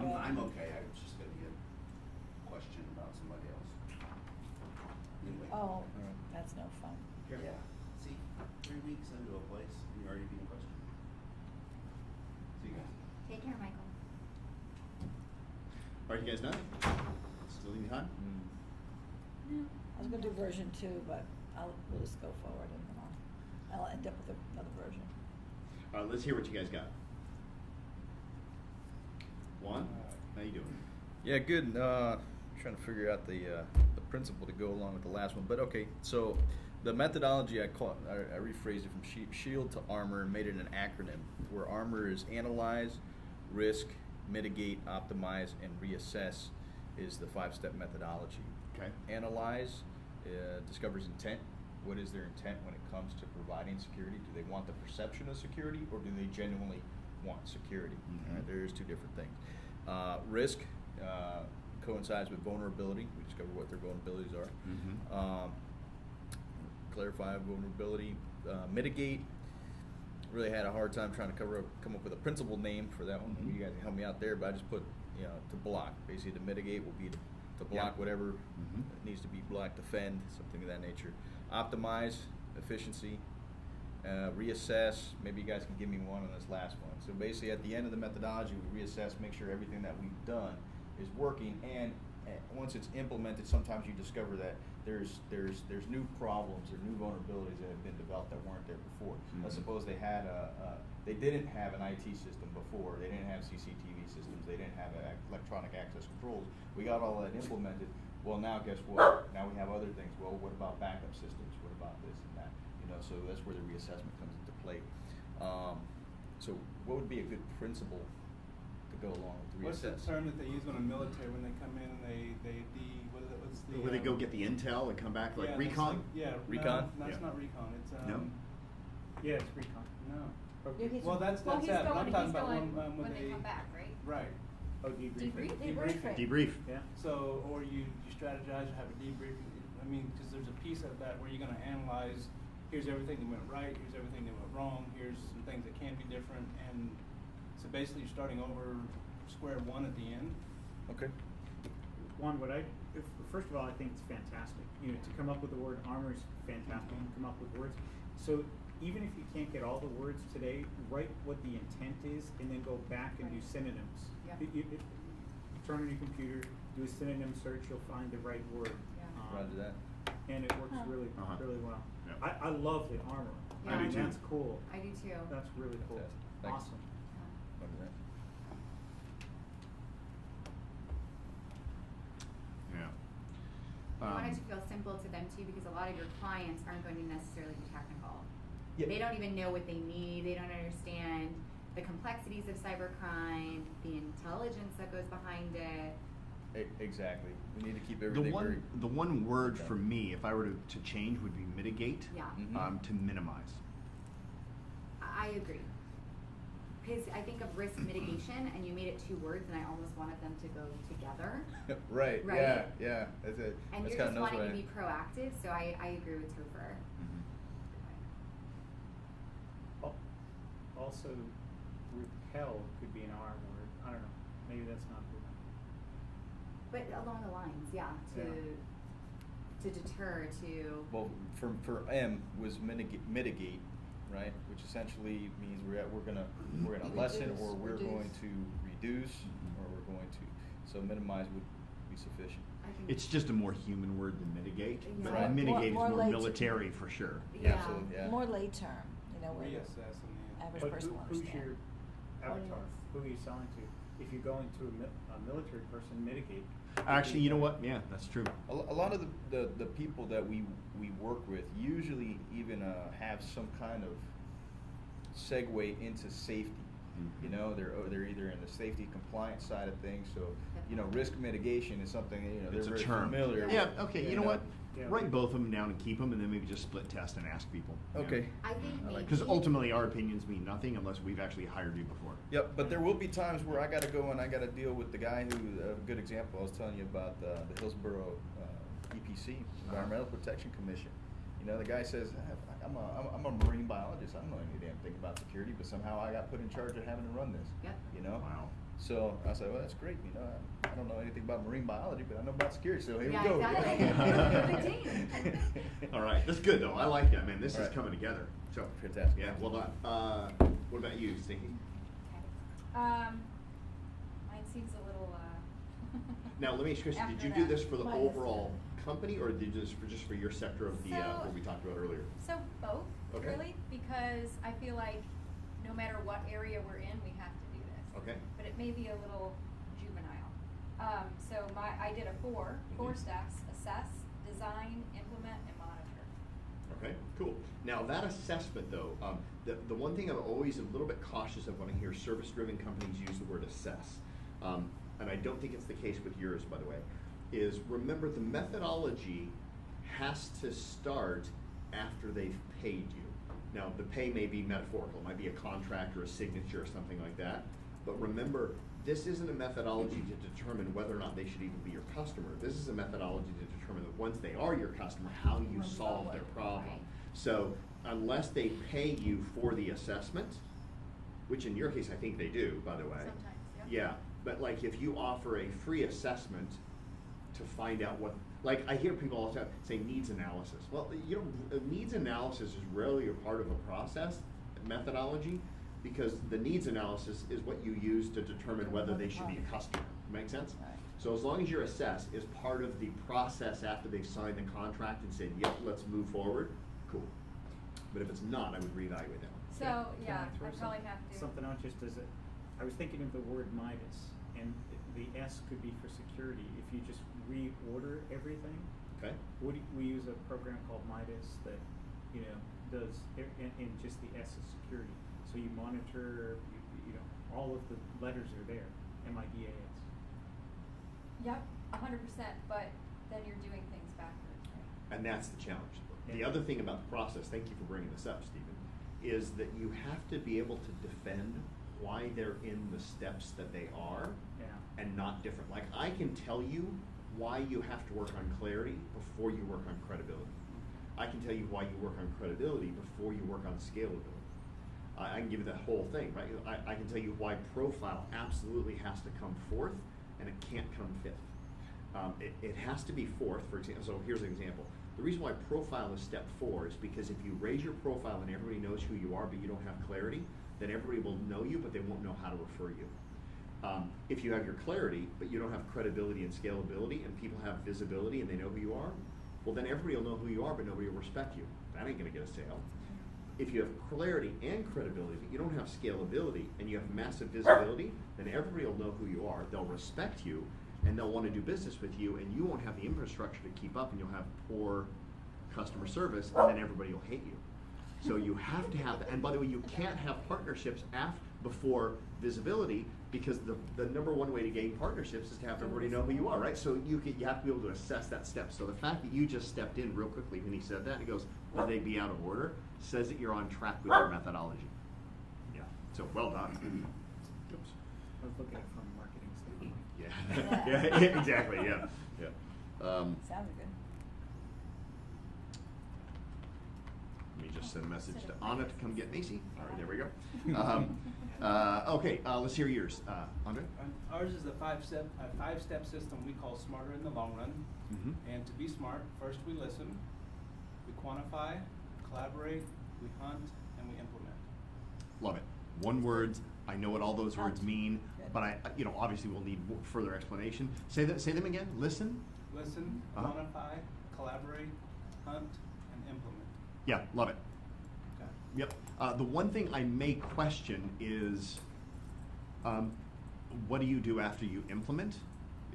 No, I'm okay. I was just going to get a question about somebody else. Anyway. Oh, that's no fun. Yeah. See, 3 weeks into a place, and you're already being questioned. See you guys. Take care, Michael. Are you guys done? Still need time? No. I was gonna do version 2, but we'll just go forward and then I'll end up with another version. Let's hear what you guys got. Juan, how you doing? Yeah, good. Trying to figure out the principle to go along with the last one, but okay. So the methodology I rephrased it from shield to armor and made it an acronym. Where armor is analyze, risk, mitigate, optimize, and reassess is the 5-step methodology. Okay. Analyze discovers intent. What is their intent when it comes to providing security? Do they want the perception of security, or do they genuinely want security? Mhm. There's two different things. Risk coincides with vulnerability. We discover what their vulnerabilities are. Mm-hmm. Clarify vulnerability. Mitigate. Really had a hard time trying to come up with a principal name for that one. Mhm. You guys can help me out there, but I just put to block. Basically, to mitigate will be to block Yeah. whatever Mhm. needs to be blocked, defend, something of that nature. Optimize, efficiency, reassess. Maybe you guys can give me one on this last one. So basically, at the end of the methodology, we reassess, make sure everything that we've done is working, and once it's implemented, sometimes you discover that there's new problems or new vulnerabilities that have been developed that weren't there before. Let's Mhm. suppose they had they didn't have an IT system before. They didn't have CCTV systems. They didn't have electronic access controls. We got all that implemented. Well, now guess what? Now we have other things. Well, what about backup systems? What about this and that? So that's where the reassessment comes into play. So what would be a good principle to go along with the What's the reassess? term that they use in the military when they come in and what's the? Where they go get the intel and come back, like yeah, recon? Yeah. Recon? No, it's Yeah. not recon. It's No? Yeah, it's recon. No. Yeah, he's- Well, that's Well, he's that. But I'm going, talking he's about going when when they come back, right? Right. Oh, debriefing. Debrief? Debriefing. Debrief. Yeah. So, or you strategize, you have a debriefing. I mean, because there's a piece of that where you're going to analyze. Here's everything that went right. Here's everything that went wrong. Here's some things that can be different. And so basically, you're starting over square one at the end. Okay. One, first of all, I think it's fantastic. To come up with the word armor is fantastic. Mhm. Come up with words. So even if you can't get all the words today, write what the intent is, and then go back and do synonyms. Yeah. Turn on your computer, do a synonym search, you'll find the right word. Yeah. Roger that. And it works Huh. really, Uh-huh. really well. Yeah. I love the armor. I do mean, too. That's cool. I do too. That's really cool. Fantastic. Thanks. Awesome. Roger that. You want it to feel simple to them too, because a lot of your clients aren't going to necessarily be technical. Yeah. They don't even know what they need. They don't understand the complexities of cybercrime, the intelligence that goes behind it. Exactly. We need to keep everything very. The one word for me, if I were to change, would be mitigate. Yeah. Mhm. To minimize. I agree. Because I think of risk mitigation, and you made it 2 words, and I almost wanted them to go together. Right. Right? Yeah. Yeah. That's it. And That's you're kinda just knows wanting what to be proactive, so I agree with Topher. Mhm. Also, repel could be an R word. I don't know. Maybe that's not good. But along the lines, yeah, to deter, to Well, for M was mitigate, right? Which essentially means we're gonna lessen, or we're going to reduce, or we're going to. So minimize would be sufficient. I think It's just a more human word than mitigate. But Right. mitigate More is more lay- military for sure. Yeah. Absolutely. Yeah. More lay term, you know, where the Reassess and then. average But person will who's understand. your avatar? Who are you selling to? If you're going to a military person, mitigate. Actually, you know what? Yeah, that's true. A lot of the people that we work with usually even have some kind of segue into safety. Mhm. You know, they're either in the safety compliance side of things, so you know, risk mitigation is something they're It's a very term. familiar with. Yeah. Okay. You know what? Yeah. Write both of them down and keep them, and then maybe just split test and ask people. Okay. I think maybe Because ultimately, our opinions mean nothing unless we've actually hired you before. Yep, but there will be times where I got to go and I got to deal with the guy who, a good example, I was telling you about the Hillsborough EPC, Environmental Protection Commission. You know, the guy says, I'm a marine biologist. I don't know any damn thing about security, but somehow I got put in charge of having to run this. Yep. You know? Wow. So I said, well, that's great. You know, I don't know anything about marine biology, but I know about security. So here Yeah, we go. exactly. Good team. All right, that's good though. I like that, man. This All is right. coming together. So Fantastic. Yeah, well done. What about you, Stinky? Mine seems a little, Now, let me ask you a question. Did After you do that. this for the Mine is overall company, or did you just for your sector of the So- what we talked about earlier? So both, Okay. really, because I feel like no matter what area we're in, we have to do this. Okay. But it may be a little juvenile. So I did a four Mhm. steps: assess, design, implement, and monitor. Okay, cool. Now that assessment though, the one thing I'm always a little bit cautious of when I hear service-driven companies use the word assess, and I don't think it's the case with yours, by the way, is remember the methodology has to start after they've paid you. Now the pay may be metaphorical, it might be a contract or a signature or something like that, but remember, this isn't a methodology to determine whether or not they should even be your customer. This is a methodology to determine that once they are your customer, how you solve their problem. Right. So unless they pay you for the assessment, which in your case I think they do, by the way. Sometimes, Yeah, but like if you offer a free assessment to find out what, like I hear people all the time say needs analysis. Well, you know, needs analysis is rarely a part of a process methodology, because the needs analysis is what you use to determine whether they should be a customer. Make sense? Right. So as long as your assess is part of the process after they've signed the contract and said, yep, let's move forward, cool. But if it's not, I would reevaluate that one. So, Can yeah, throw I probably have to. Something else just as I was thinking of the word Midas, and the S could be for security. If you just reorder everything, Okay? we use a program called Midas that, you know, does, and just the S is security. So you monitor, you know, all of the letters are there, MIDAS. Yep, 100%, but then you're doing things backwards, right? And that's the challenge. The Yeah. other thing about the process, thank you for bringing this up, Stephen, is that you have to be able to defend why they're in the steps that they are Yeah. and not different. Like I can tell you why you have to work on clarity before you work on credibility. I can tell you why you work on credibility before you work on scalability. I can give you that whole thing, right? I can tell you why profile absolutely has to come fourth and it can't come fifth. It has to be fourth, for example. So here's an example. The reason why profile is step 4 is because if you raise your profile and everybody knows who you are but you don't have clarity, then everybody will know you but they won't know how to refer you. If you have your clarity but you don't have credibility and scalability and people have visibility and they know who you are, well then everybody will know who you are but nobody will respect you. That ain't gonna get a sale. If you have clarity and credibility, but you don't have scalability and you have massive visibility, then everybody will know who you are. They'll respect you, and they'll want to do business with you, and you won't have the infrastructure to keep up, and you'll have poor customer service, and then everybody will hate you. So you have to have that. And by the way, you can't have partnerships before visibility, because the number one way to gain partnerships is to have everybody know who you are, right? So you have to be able to assess that step. So the fact that you just stepped in real quickly when he said that, and he goes, "Will they be out of order?" says that you're on track with your methodology. Yeah. So well done. Oops. I was looking at it from a marketing standpoint. Yeah. Yeah. Exactly. Yeah. Yeah. Sounded good. Let me just send a message to Anna to come get Macy. All right, there we go. Okay, let's hear yours, Andre. Ours is a five-step system we call Smarter in the Long Run. Mm-hmm. And to be smart, first we listen, we quantify, collaborate, we hunt, and we implement. Love it. One word. I know what all those words mean, Good. but obviously we'll need further explanation. Say them again. Listen. Listen, quantify, collaborate, hunt, and implement. Yeah, love it. Okay. Yep. The one thing I may question is, what do you do after you implement?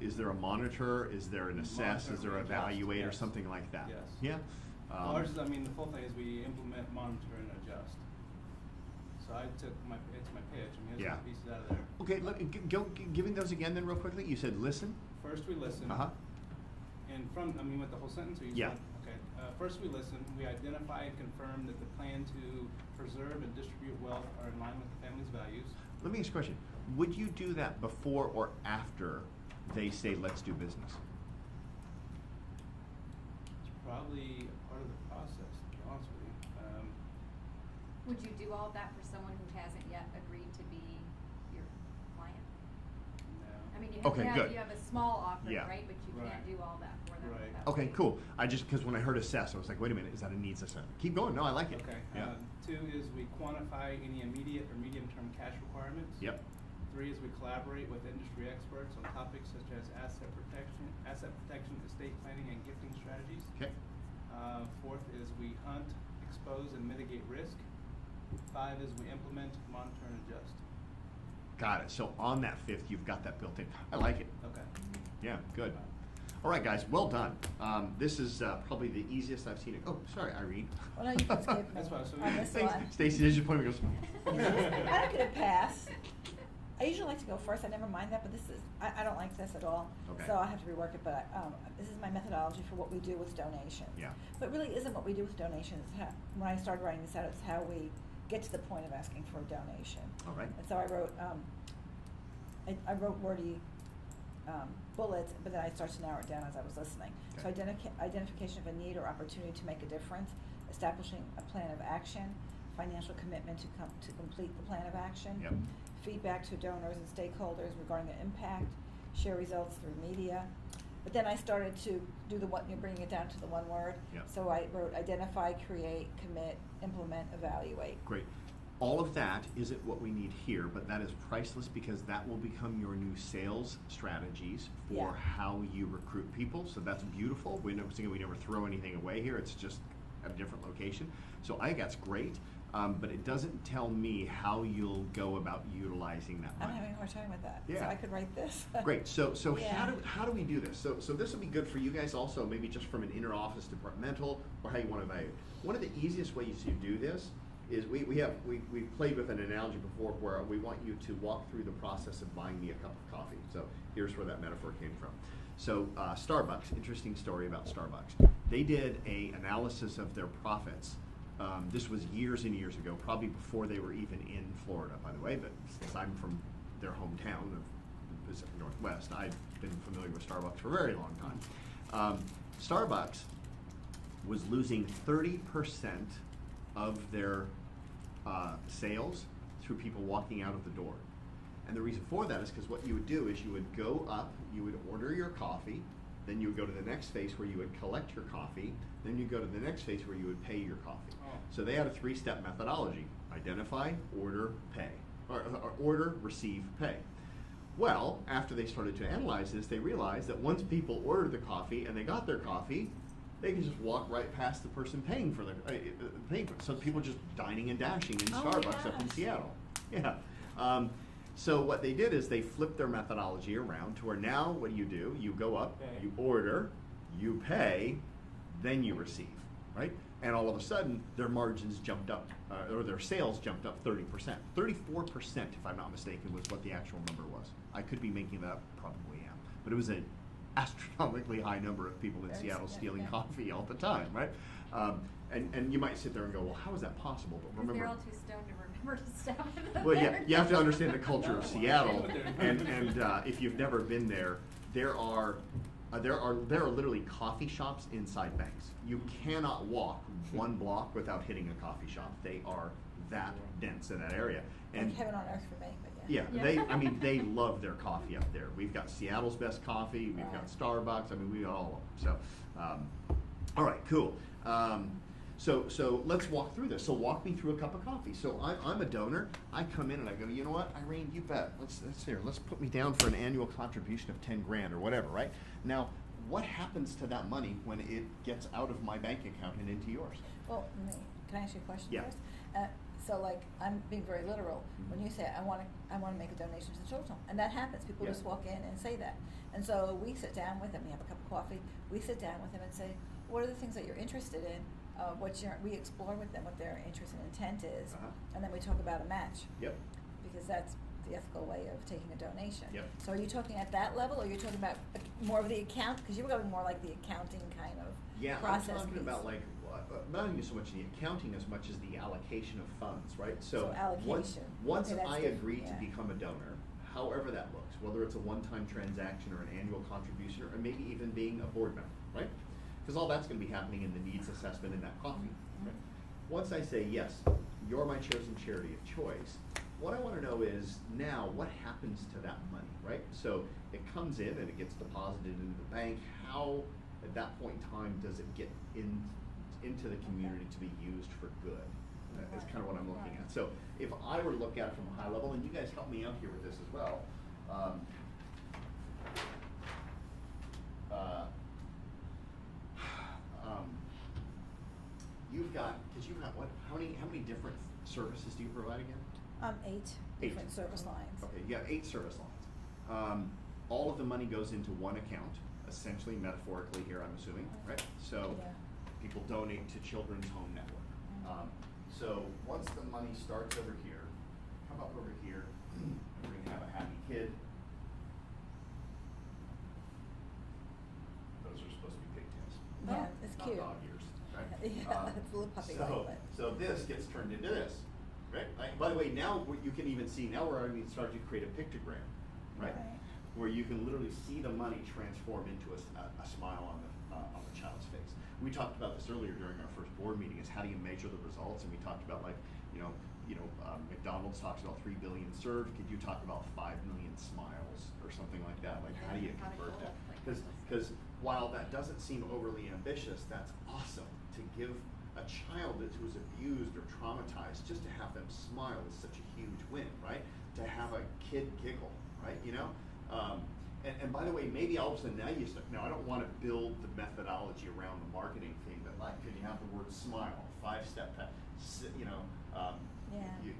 Is there a monitor? Is there an assess? Monitor, Is there an adjust, evaluate or yes. something like that? Yes. Yeah. Ours, the full thing is we implement, monitor, and adjust. So I took it's my pitch. Here's Yeah. some pieces out of there. Okay, giving those again then real quickly. You said listen. First we listen. Uh-huh. And with the whole sentence, or you Yeah. said, okay. First we listen. We identify and confirm that the plan to preserve and distribute wealth are in line with the family's values. Let me ask a question. Would you do that before or after they say, let's do business? It's probably a part of the process, to be honest with you. Would you do all of that for someone who hasn't yet agreed to be your client? No. I mean, Okay, good. you have a small offering, Yeah. right? But you Right. can't do all that for them. Right. without Okay, waiting. cool. Because when I heard assess, I was like, wait a minute, is that a needs assessment? Keep going. No, I like it. Okay. Yeah. 2 is we quantify any immediate or medium-term cash requirements. Yep. 3 is we collaborate with industry experts on topics such as asset protection, estate planning, and gifting strategies. Okay. 4th is we hunt, expose, and mitigate risk. 5 is we implement, monitor, and adjust. Got it. So on that 5th, you've got that built in. I like it. Okay. Yeah, good. All right, guys, well done. This is probably the easiest I've seen it. Oh, sorry, Irene. Well, no, you can skip me That's fine, so on this Thanks. one. Stacy, did you point me? Goes. I don't get a pass. I usually like to go first. I never mind that, but I don't like this at all. Okay. So I have to rework it. But this is my methodology for what we do with donations. Yeah. But really, isn't what we do with donations. When I started writing this out, it's how we get to the point of asking for a donation. All right. And so I wrote, I wrote wordy bullets, but then I started to narrow it down as I was listening. Okay. So identification of a need or opportunity to make a difference, establishing a plan of action, financial commitment to complete the plan of action, Yep. feedback to donors and stakeholders regarding the impact, share results through media. But then I started to do you're bringing it down to the one word. Yep. So I wrote identify, create, commit, implement, evaluate. Great. All of that isn't what we need here, but that is priceless because that will become your new sales strategies for Yeah. how you recruit people. So that's beautiful. We never throw anything away here. It's just at a different location. So I think that's great, but it doesn't tell me how you'll go about utilizing that I'm money. having a hard time with that. So Yeah. I could write this. Great. So Yeah. how do we do this? So this will be good for you guys also, maybe just from an inter-office departmental or how you want to evaluate. One of the easiest ways to do this is we've played with an analogy before where we want you to walk through the process of buying me a cup of coffee. So here's where that metaphor came from. So Starbucks, interesting story about Starbucks. They did an analysis of their profits. This was years and years ago, probably before they were even in Florida, by the way, but since I'm from their hometown of the Pacific Northwest, I've been familiar with Starbucks for a very long time. Starbucks was losing 30% of their sales through people walking out of the door. And the reason for that is because what you would do is you would go up, you would order your coffee, then you would go to the next phase where you would collect your coffee, then you go to the next phase where you would pay your coffee. Oh. So they had a 3-step methodology: identify, order, pay, or order, receive, pay. Well, after they started to analyze this, they realized that once people ordered the coffee and they got their coffee, they can just walk right past the person paying for so people just dining and dashing in Oh my Starbucks up in gosh. Seattle. Yeah. So what they did is they flipped their methodology around to where now what do? You go up, Okay. you order, you pay, then you receive, right? And all of a sudden, their margins jumped up, or their sales jumped up 30%. 34%, if I'm not mistaken, was what the actual number was. I could be making that up, probably am. But it was an astronomically high number of people in Very Seattle stealing significant. coffee all the time, right? And you might sit there and go, well, how is that possible? But Because remember, they're all too stoned to remember to stop it. well, yeah, you have to understand the culture of No. Seattle, and if you've never been there, there are literally coffee shops inside banks. You cannot walk one block without hitting a coffee shop. They are that dense in that area. And Like heaven on earth for me, but yeah. yeah, they love their coffee up there. We've got Seattle's best coffee. We've got Right. Starbucks. I mean, we got all of them. So, all right, cool. So let's walk through this. So walk me through a cup of coffee. So I'm a donor. I come in and I go, you know what, Irene, you bet. Let's put me down for an annual contribution of 10 grand or whatever, right? Now, what happens to that money when it gets out of my bank account and into yours? Well, can I ask you a question Yeah. first? So like, I'm being very literal. When you say, I want to make a donation to the children's home, and that happens. People Yeah. just walk in and say that. And so we sit down with them, we have a cup of coffee, we sit down with them and say, what are the things that you're interested in? We explore with them what their interest and intent is, Uh-huh. and then we talk about a match. Yep. Because that's the ethical way of taking a donation. Yep. So are you talking at that level, or are you talking about more of the account? Because you were going more like the accounting kind of Yeah, process I'm talking piece. about like not even so much the accounting as much as the allocation of funds, right? So allocation. Once Okay, that's I different, agree to yeah. become a donor, however that looks, whether it's a one-time transaction or an annual contribution, or maybe even being a board member, right? Because all that's going to be happening in the needs assessment in that coffee. Right? Once I say yes, you're my chosen charity of choice. What I want to know is now what happens to that money, right? So it comes in and it gets deposited into the bank. How, at that point in time, does it get into the community to be used for good? That's kind of what I'm looking at. So if I were to look at it from a high level, and you guys help me out here with this as well. You've got, because you have what? How many different services do you provide again? 8 different service lines. Okay, you have 8 service lines. All of the money goes into one account, essentially, metaphorically here, I'm assuming, right? So Yeah. people donate to Children's Home Network. So once the money starts over here, come up over here, and we're gonna have a happy kid. Those are supposed to be pigtails. Yeah, it's not cute. dog ears, right? Yeah, it's a little puppy-like, but- So this gets turned into this, right? By the way, now you can even see, now we're already starting to create a pictogram, right? Right. Where you can literally see the money transform into a smile on the child's face. We talked about this earlier during our first board meeting, is how do you measure the results? And we talked about McDonald's talks about 3 billion served. Could you talk about 5 million smiles or something like that? Like, how do you How to convert goal, that? like Because while that doesn't seem overly ambitious, that's awesome. To give a child who's abused or traumatized, just to have them smile is such a huge win, right? To have a kid giggle, right? You know? And by the way, maybe all of a sudden now I don't want to build the methodology around the marketing thing, but like, could you have the word smile, 5-step, Yeah. you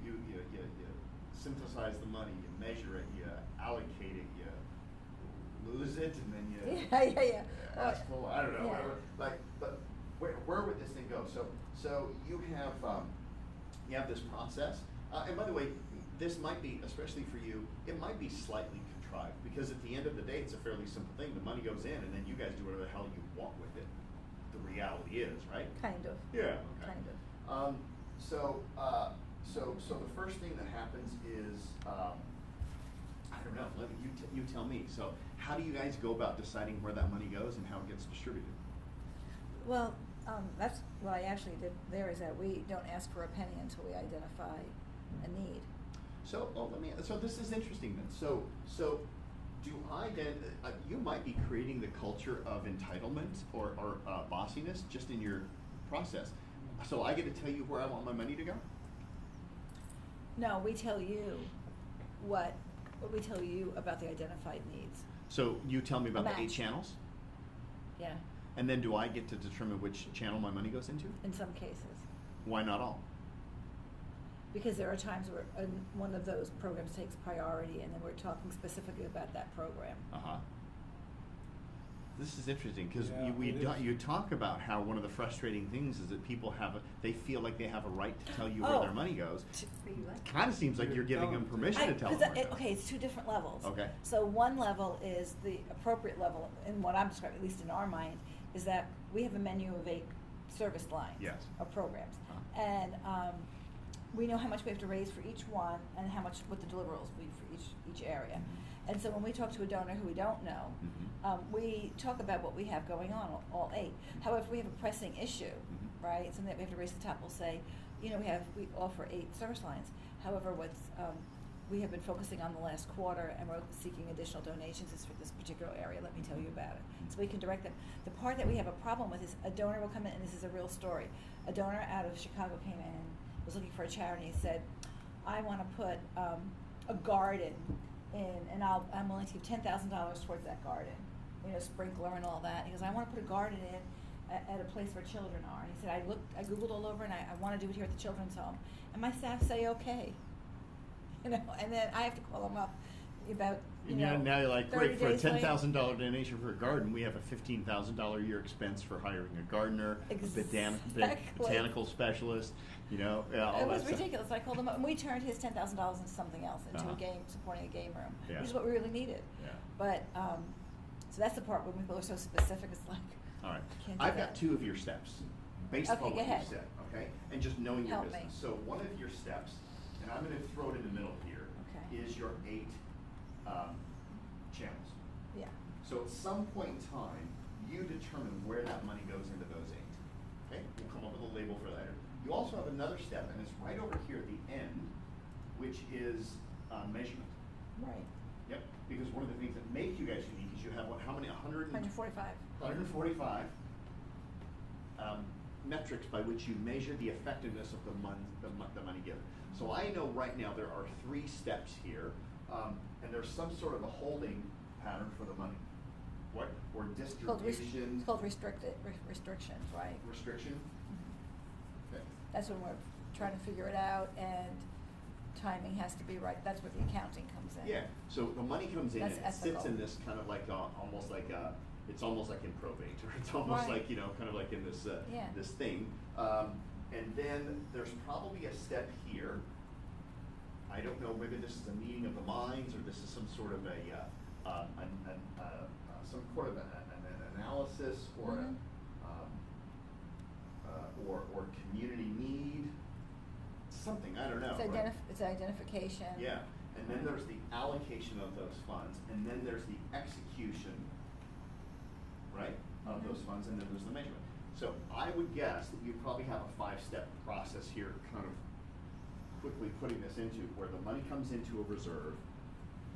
synthesize the money, you measure it, you allocate it, you lose it, and then you Yeah. ask for, I don't know, Yeah. whatever. Like, but where would this thing go? So you have this process, and by the way, this might be, especially for you, it might be slightly contrived, because at the end of the day, it's a fairly simple thing. The money goes in, and then you guys do whatever the hell you want with it. The reality is, right? Kind of. Yeah. Okay. Kind of. So the first thing that happens is, I don't know. You tell me. So how do you guys go about deciding where that money goes and how it gets distributed? Well, that's what I actually did there, is that we don't ask for a penny until we identify a need. So so this is interesting then. So do I then? You might be creating the culture of entitlement or bossiness just in your process. So I get to tell you where I want my money to go? No, we tell you what we tell you about the identified needs. So you tell me about the 8 Match. channels, Yeah, and then do I get to determine which channel my money goes into? in some cases. Why not all? because there are times where one of those programs takes priority, and then we're talking specifically about that program. This is interesting because Yeah, you talk about how one of the frustrating things is that people they feel like they have a right to tell you where their money goes. Kind of seems like you're giving them permission to tell them where it goes. Okay, it's two different levels. Okay. So one level is the appropriate level, and what I'm describing, at least in our mind, is that we have a menu of 8 service lines. Yes. Of programs. Uh-huh. And we know how much we have to raise for each one and what the deliverables will be for each area. And so when we talk to a donor who we don't know, we talk about what we have going on, all 8. However, if we have a pressing issue, right, something that we have to raise to the top, we'll say, we offer 8 service lines. However, we have been focusing on the last quarter, and we're seeking additional donations is for this particular area. Let me tell you about it. So we can direct them. The part that we have a problem with is a donor will come in, and this is a real story. A donor out of Chicago came in, was looking for a charity, and said, I want to put a garden in, and I'm willing to give $10,000 towards that garden, sprinkler and all that. He goes, I want to put a garden in at a place where children are. And he said, I Googled all over, and I want to do it here at the children's home. And my staff say, okay. And then I have to call them up about, now you're like, great, for a 30 days $10,000 donation for a garden, we have a $15,000 a year expense for hiring a gardener, Exactly. botanical specialist, all it that was stuff. ridiculous. I called them up, and we turned his $10,000 into something else, into supporting a game room, Yeah. which is what we really needed. Yeah. But, so that's the part when people are so specific, it's like, All right. can't do I've that. got 2 of your steps based Okay, upon go what you ahead. said, okay? And just knowing your Help me. business. So one of your steps, and I'm going to throw it in the middle here, Okay. is your 8 channels. Yeah. So at some point in time, you determine where that money goes into those 8. Okay? We'll come up with a label for that. You also have another step, and it's right over here at the end, which is measurement. Right. Yep. Because one of the things that make you guys unique is you have how many? 145. 145 metrics by which you measure the effectiveness of the money given. So I know right now there are 3 steps here, and there's some sort of a holding pattern for the money. What? Or distribution. It's called restrictions, right? Restriction. Okay. That's when we're trying to figure it out, and timing has to be right. That's where the accounting comes in. Yeah. So the money comes in, That's and it sits ethical. in this kind of like almost like it's almost like in probate, or it's almost Right. like kind of like in this Yeah. this thing. And then there's probably a step here. I don't know whether this is a meeting of the minds or this is some sort of some sort of an analysis or Mhm. or community need, something, I don't know. It's, right? it's identification. Yeah, and then there's the allocation of those funds, and then there's the execution, right, of those funds, and then there's the measurement. So I would guess that you probably have a 5-step process here, kind of quickly putting this into where the money comes into a reserve,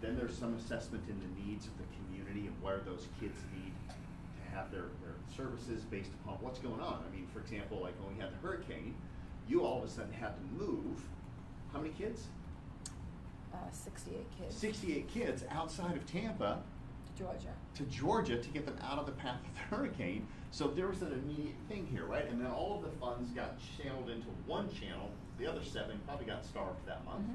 then there's some assessment in the needs of the community and where those kids need to have their services based upon what's going on. I mean, for example, like when we had the hurricane, you all of a sudden had to move, how many kids? 68 kids. 68 kids outside of Tampa Georgia. to Georgia to get them out of the path of the hurricane. So there was an immediate thing here, right? And then all of the funds got channeled into one channel. The other 7 probably got starved that month.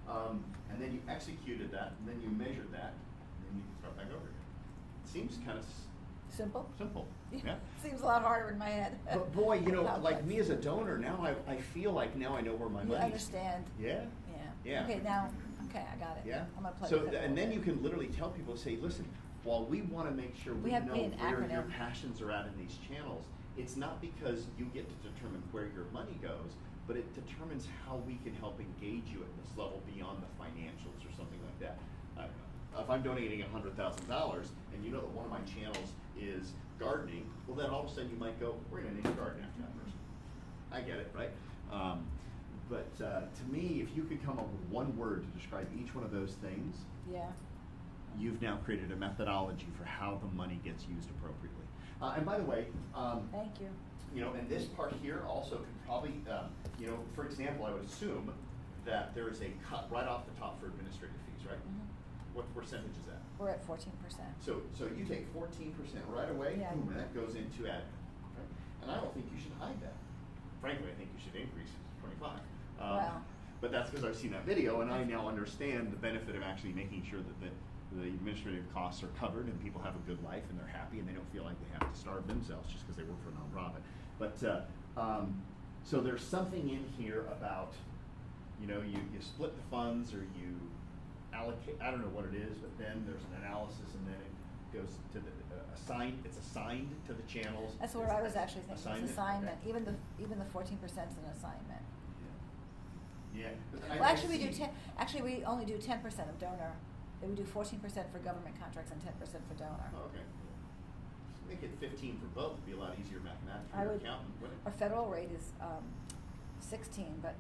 And then you executed that, and then you measured that, and then you throw it back over again. It seems kind of Simple? simple. Yeah. Seems a lot harder in my head. But boy, like Complex. me as a donor, now I feel like now I know where my You money's. understand. Yeah. Yeah. Okay, I got it. Yeah. I'm gonna play So with it a and then little you bit. can literally tell people, say, listen, while we want to make sure we have to know be an where your acronym. passions are at in these channels, it's not because you get to determine where your money goes, but it determines how we can help engage you at this level beyond the financials or something like that. If I'm donating $100,000 and you know that one of my channels is gardening, well then all of a sudden you might go, we're going to name a garden after that person. I get it, right? But to me, if you could come up with one word to describe each one of those things, Yeah. you've now created a methodology for how the money gets used appropriately. And by the way, Thank you. and this part here also could probably, for example, I would assume that there is a cut right off the top for administrative fees, right? What percentage is that? We're at 14%. So you take 14% right away, Yeah. boom, and that goes into admin. Okay? And I don't think you should hide that. Frankly, I think you should increase it to 25. Well, but that's because I've seen that video, and I now understand the benefit of actually making sure that the administrative costs are covered and people have a good life and they're happy and they don't feel like they have to starve themselves just because they work for a nonprofit. But so there's something in here about, you know, you split the funds or you allocate, I don't know what it is, but then there's an analysis and then it goes to the it's assigned to the channels. That's what I was actually thinking, it's assignment, Okay. even the 14% is an assignment. Yeah. Well, actually, we only do 10% of donor. We do 14% for government contracts and 10% for donor. Oh, okay. Make it 15 for both. It'd be a lot easier mathematically for your accountant, wouldn't it? Our federal rate is 16, but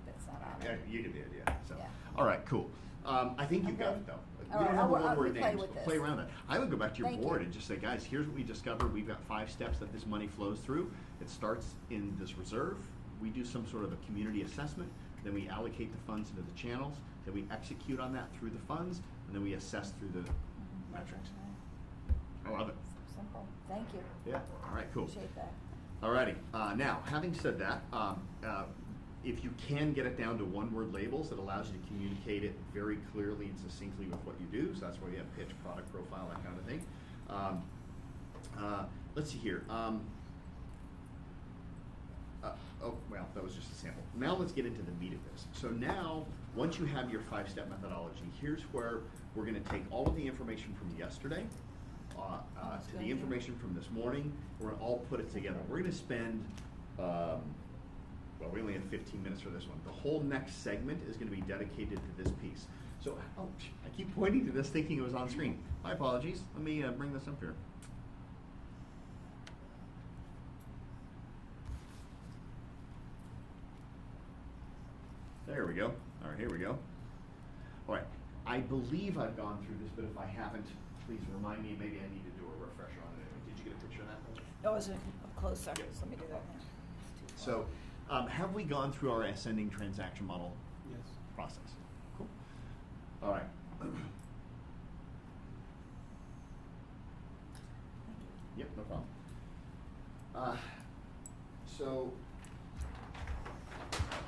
that's not on Yeah, it. you get the idea. So, Yeah. all right, cool. I think you've got Okay. it though. All We right, don't have I'll one-word play names. with this. Play around that. I would go back to your Thank board you. and just say, guys, here's what we discovered. We've got 5 steps that this money flows through. It starts in this reserve. We do some sort of a community assessment. Then we allocate the funds into the channels. Then we execute on that through the funds, and then we assess through the metrics. I love it. Simple. Thank you. Yeah. All right. Cool. Appreciate that. Alrighty. Now, having said that, if you can get it down to one-word labels, it allows you to communicate it very clearly and succinctly with what you do. So that's why you have pitch, product profile, that kind of thing. Let's see here. Oh, well, that was just a sample. Now let's get into the meat of this. So now, once you have your 5-step methodology, here's where we're going to take all of the information from yesterday to the information from this morning. We're going to all put it together. We're going to spend, well, we only have 15 minutes for this one. The whole next segment is going to be dedicated to this piece. So, I keep pointing to this thinking it was on screen. My apologies. Let me bring this up here. There we go. All right, here we go. All right, I believe I've gone through this, but if I haven't, please remind me. Maybe I need to do a refresher on it. Did you get a picture of that? No, it's closer. Yep. So let me do that now. So, have we gone through our ascending transaction model Yes. process? Cool. All right. Yep, no problem. So,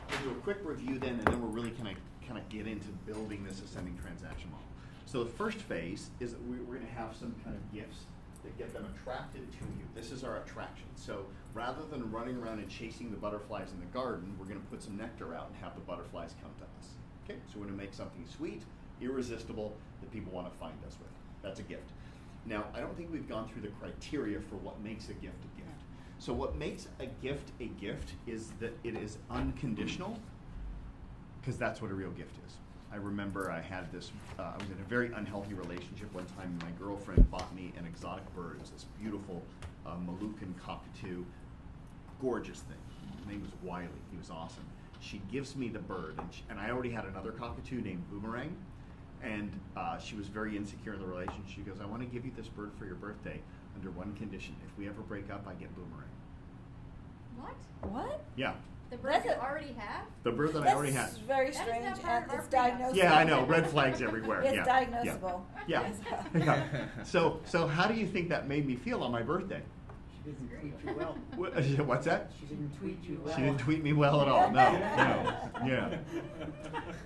we'll do a quick review then, and then we're really kind of get into building this ascending transaction model. So the first phase is that we're going to have some kind of gifts that get them attracted to you. This is our attraction. So rather than running around and chasing the butterflies in the garden, we're going to put some nectar out and have the butterflies come to us. Okay, so we're going to make something sweet, irresistible, that people want to find us with. That's a gift. Now, I don't think we've gone through the criteria for what makes a gift a gift. So what makes a gift is that it is unconditional, because that's what a real gift is. I remember I had this, I was in a very unhealthy relationship one time, and my girlfriend bought me an exotic bird. It was this beautiful Moluccan cockatoo, gorgeous thing. His name was Wiley. He was awesome. She gives me the bird, and I already had another cockatoo named Boomerang, and she was very insecure in the relationship. She goes, I want to give you this bird for your birthday under one condition. If we ever break up, I get Boomerang. What? Yeah. The bird you already have? The bird that I already had. That's very That is strange, not part and of our it's freedom. diagnosable. Yeah, I know. Red flags everywhere. It's yeah. diagnosable. Yeah. Yeah. So how do you think that made me feel on my birthday? She didn't tweet you well. What's that? She didn't tweet you well. She didn't tweet me well at all. No. Yeah.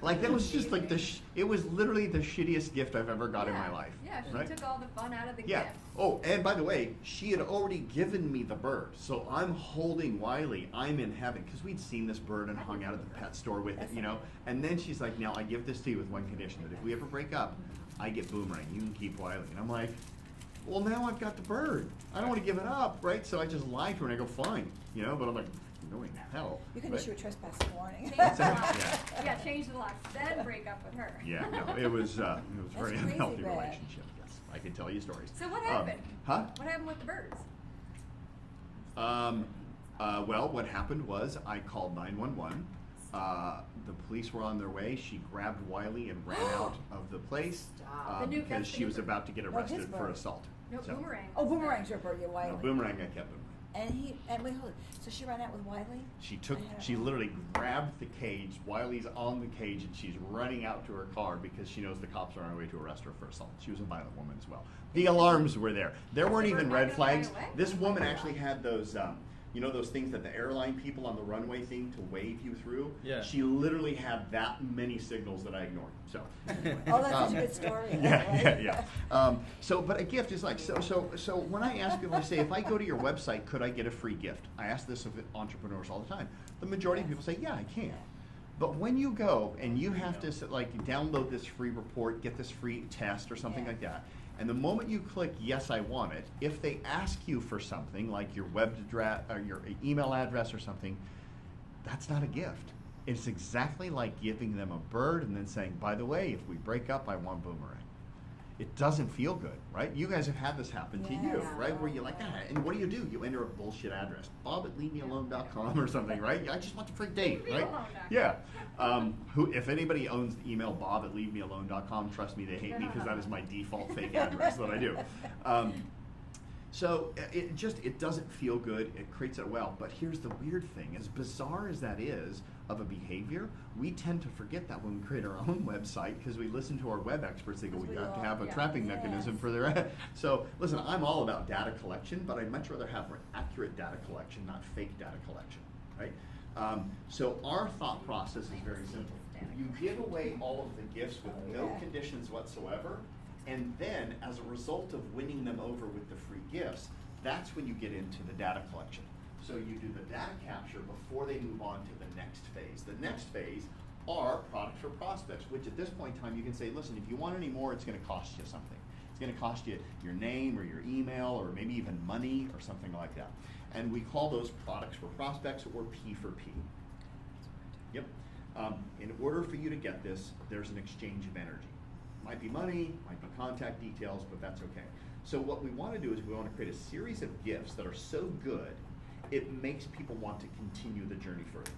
Like that was just like it was literally the shittiest gift I've ever got in my life. Yeah, she right? took all the fun out of the Yeah. gift. Oh, and by the way, she had already given me the bird, so I'm holding Wiley. I'm in heaven because we'd seen this bird and hung out at the pet store with it, you know. And then she's like, "Now I give this to you with one condition: that if we ever break up, I get Boomerang. You can keep Wiley." And I'm like, "Well, now I've got the bird. I don't want to give it up, right?" So I just lie to her and I go, "Fine," you know. But I'm like, "Going to hell." You can right? issue a trespass warning. Change the Yeah. locks. Yeah, change the locks. Then break up with her. Yeah, no, it was a very crazy unhealthy bad. relationship. Yes, I can tell you stories. So what happened? Huh? What happened with the birds? Well, what happened was I called 911. The police were on their way. She grabbed Wiley and ran out of the place Stop. The new because she was about to get his arrested for bird. assault. No, So- Boomerang. Oh, Boomerang's your bird, you're Wiley. No, Boomerang, I kept him. And wait, hold it. So she ran out with Wiley? She I had she it. literally grabbed the cage. Wiley's on the cage, and she's running out to her car because she knows the cops are on their way to arrest her for assault. She was a violent woman as well. The alarms were there. There weren't the bird even not red gonna fly flags. away? This woman actually had those you know those things that the airline people on the runway thing to wave you through? Yeah. She literally had that many signals that I ignored. So. Oh, that's such a good story. So, but a gift is like, so when I ask people, I say, if I go to your website, could I get a free gift? I ask this of entrepreneurs all the time. The majority of people say, yeah, I can. But when you go and you have to download this free report, get this free test or something like that, and the moment you click yes, I want it, if they ask you for something like your web address or your email address or something, that's not a gift. It's exactly like giving them a bird and then saying, by the way, if we break up, I want boomerang. It doesn't feel good, right? You guys have had this happen to you, right? Where you're like, and what do? You enter a bullshit address, bob@leavemealone.com or something, right? I just want the free date, right? Yeah. If anybody owns the email bob@leavemealone.com, trust me, they hate me because that is my default fake address that I do. So it doesn't feel good. It creates a well. But here's the weird thing: as bizarre as that is of a behavior, we tend to forget that when we create our own website because we listen to our web experts. They go, we have to have a trapping mechanism for their. So listen, I'm all about data collection, but I'd much rather have accurate data collection, not fake data collection, right? So our thought process is very simple. You give away all of the gifts with no conditions whatsoever. And then, as a result of winning them over with the free gifts, that's when you get into the data collection. So you do the data capture before they move on to the next phase. The next phase are products or prospects, which at this point in time you can say, listen, if you want any more, it's going to cost you something. It's going to cost you your name or your email or maybe even money or something like that. And we call those products for prospects or P for P. Yep. In order for you to get this, there's an exchange of energy. Might be money, might be contact details, but that's okay. So what we want to do is we want to create a series of gifts that are so good, it makes people want to continue the journey further.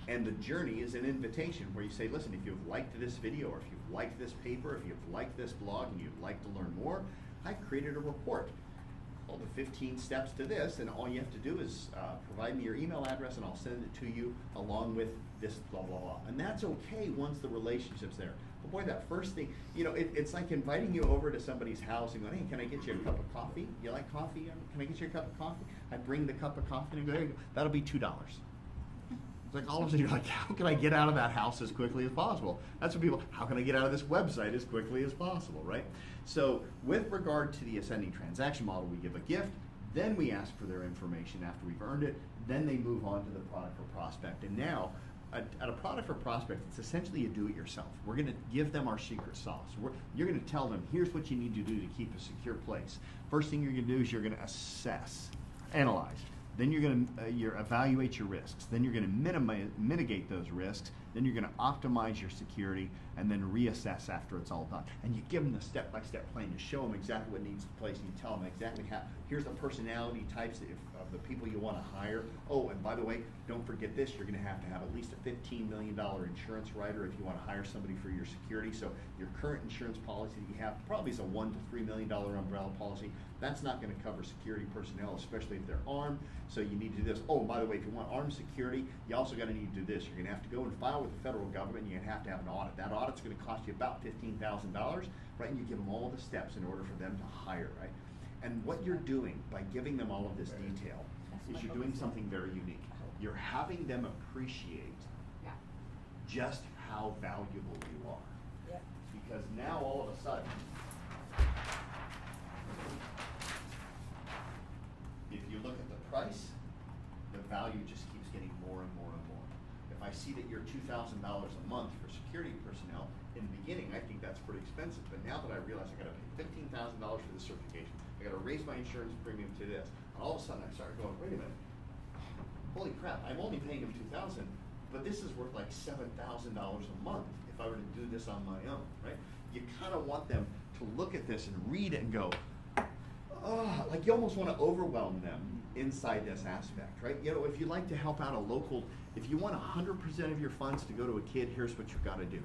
And the journey is an invitation where you say, listen, if you've liked this video, or if you've liked this paper, if you've liked this blog and you'd like to learn more, I created a report called the 15 steps to this, and all you have to do is provide me your email address and I'll send it to you along with this blah, blah, blah. And that's okay once the relationship's there. But boy, that first thing, it's like inviting you over to somebody's house and going, hey, can I get you a cup of coffee? You like coffee? Can I get you a cup of coffee? I bring the cup of coffee and go, there you go. That'll be $2. It's like all of a sudden you're like, how can I get out of that house as quickly as possible? That's what people, how can I get out of this website as quickly as possible, right? So with regard to the ascending transaction model, we give a gift, then we ask for their information after we've earned it, then they move on to the product or prospect. And now, at a product or prospect, it's essentially a do-it-yourself. We're going to give them our secret sauce. You're going to tell them, here's what you need to do to keep a secure place. First thing you're going to do is you're going to assess, analyze. Then you're going to evaluate your risks. Then you're going to mitigate those risks. Then you're going to optimize your security and then reassess after it's all done. And you give them the step-by-step plan. You show them exactly what needs to place. And you tell them exactly how, here's the personality types of the people you want to hire. Oh, and by the way, don't forget this. You're going to have at least a $15 million insurance rider if you want to hire somebody for your security. So your current insurance policy that you have probably is a $1 to $3 million umbrella policy. That's not going to cover security personnel, especially if they're armed. So you need to do this. Oh, by the way, if you want armed security, you also got to need to do this. You're going to have to go and file with the federal government. You're going to have an audit. That audit's going to cost you about $15,000, right? And you give them all the steps in order for them to hire, right? And what you're doing by giving them all of this detail is you're doing something very unique. You're having them appreciate just how valuable you are. Because now all of a sudden, if you look at the price, the value just keeps getting more and more and more. If I see that you're $2,000 a month for security personnel, in the beginning I think that's pretty expensive, but now that I realize I got to pay $15,000 for the certification, I got to raise my insurance premium to this, and all of a sudden I started going, wait a minute, holy crap, I'm only paying him $2,000, but this is worth like $7,000 a month if I were to do this on my own, right? You kind of want them to look at this and read it and go, oh, like you almost want to overwhelm them inside this aspect, right? If you like to help out a local, if you want 100% of your funds to go to a kid, here's what you've got to do.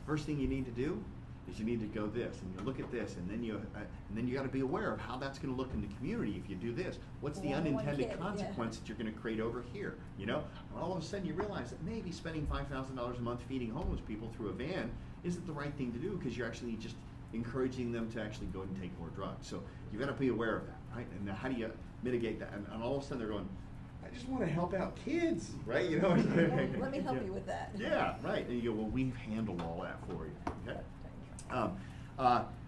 First thing you need to do is you need to go this, and you look at this, and then you got to be aware of how that's going to look in the community if you do this. What's the unintended consequence that you're going to create over here? And all of a sudden you realize that maybe spending $5,000 a month feeding homeless people through a van isn't the right thing to do because you're actually just encouraging them to actually go and take more drugs. So you've got to be aware of that, right? And how do you mitigate that. And all of a sudden they're going, I just want to help out kids, right? You know. Let me help you with that. Yeah, right. And you go, well, we've handled all that for you. Okay.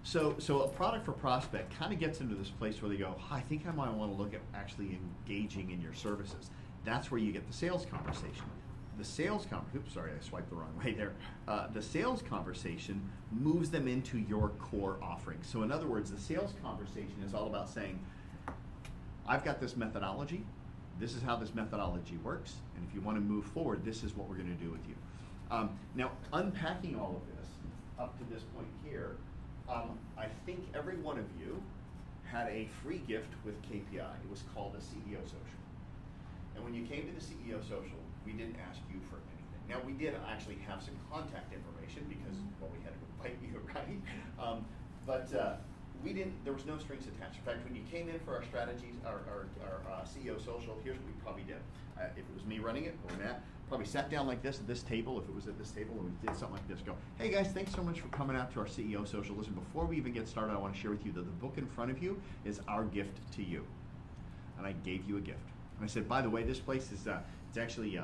So a product for prospect kind of gets into this place where they go, I think I might want to look at actually engaging in your services. That's where you get the sales conversation. The sales oops, sorry, I swiped the wrong way there. The sales conversation moves them into your core offering. So in other words, the sales conversation is all about saying, I've got this methodology. This is how this methodology works. And if you want to move forward, this is what we're going to do with you. Now, unpacking all of this up to this point here, I think every one of you had a free gift with KPI. It was called a CEO Social. And when you came to the CEO Social, we didn't ask you for anything. Now, we did actually have some contact information because, well, we had to invite you, right? But we didn't, there was no strings attached. In fact, when you came in for our strategies, our CEO Social, here's what we probably did. If it was me running it or Matt, probably sat down like this at this table, if it was at this table, and we did something like this, go, hey guys, thanks so much for coming out to our CEO Social. Listen, before we even get started, I want to share with you that the book in front of you is our gift to you. And I gave you a gift. And I said, by the way, this place is it's actually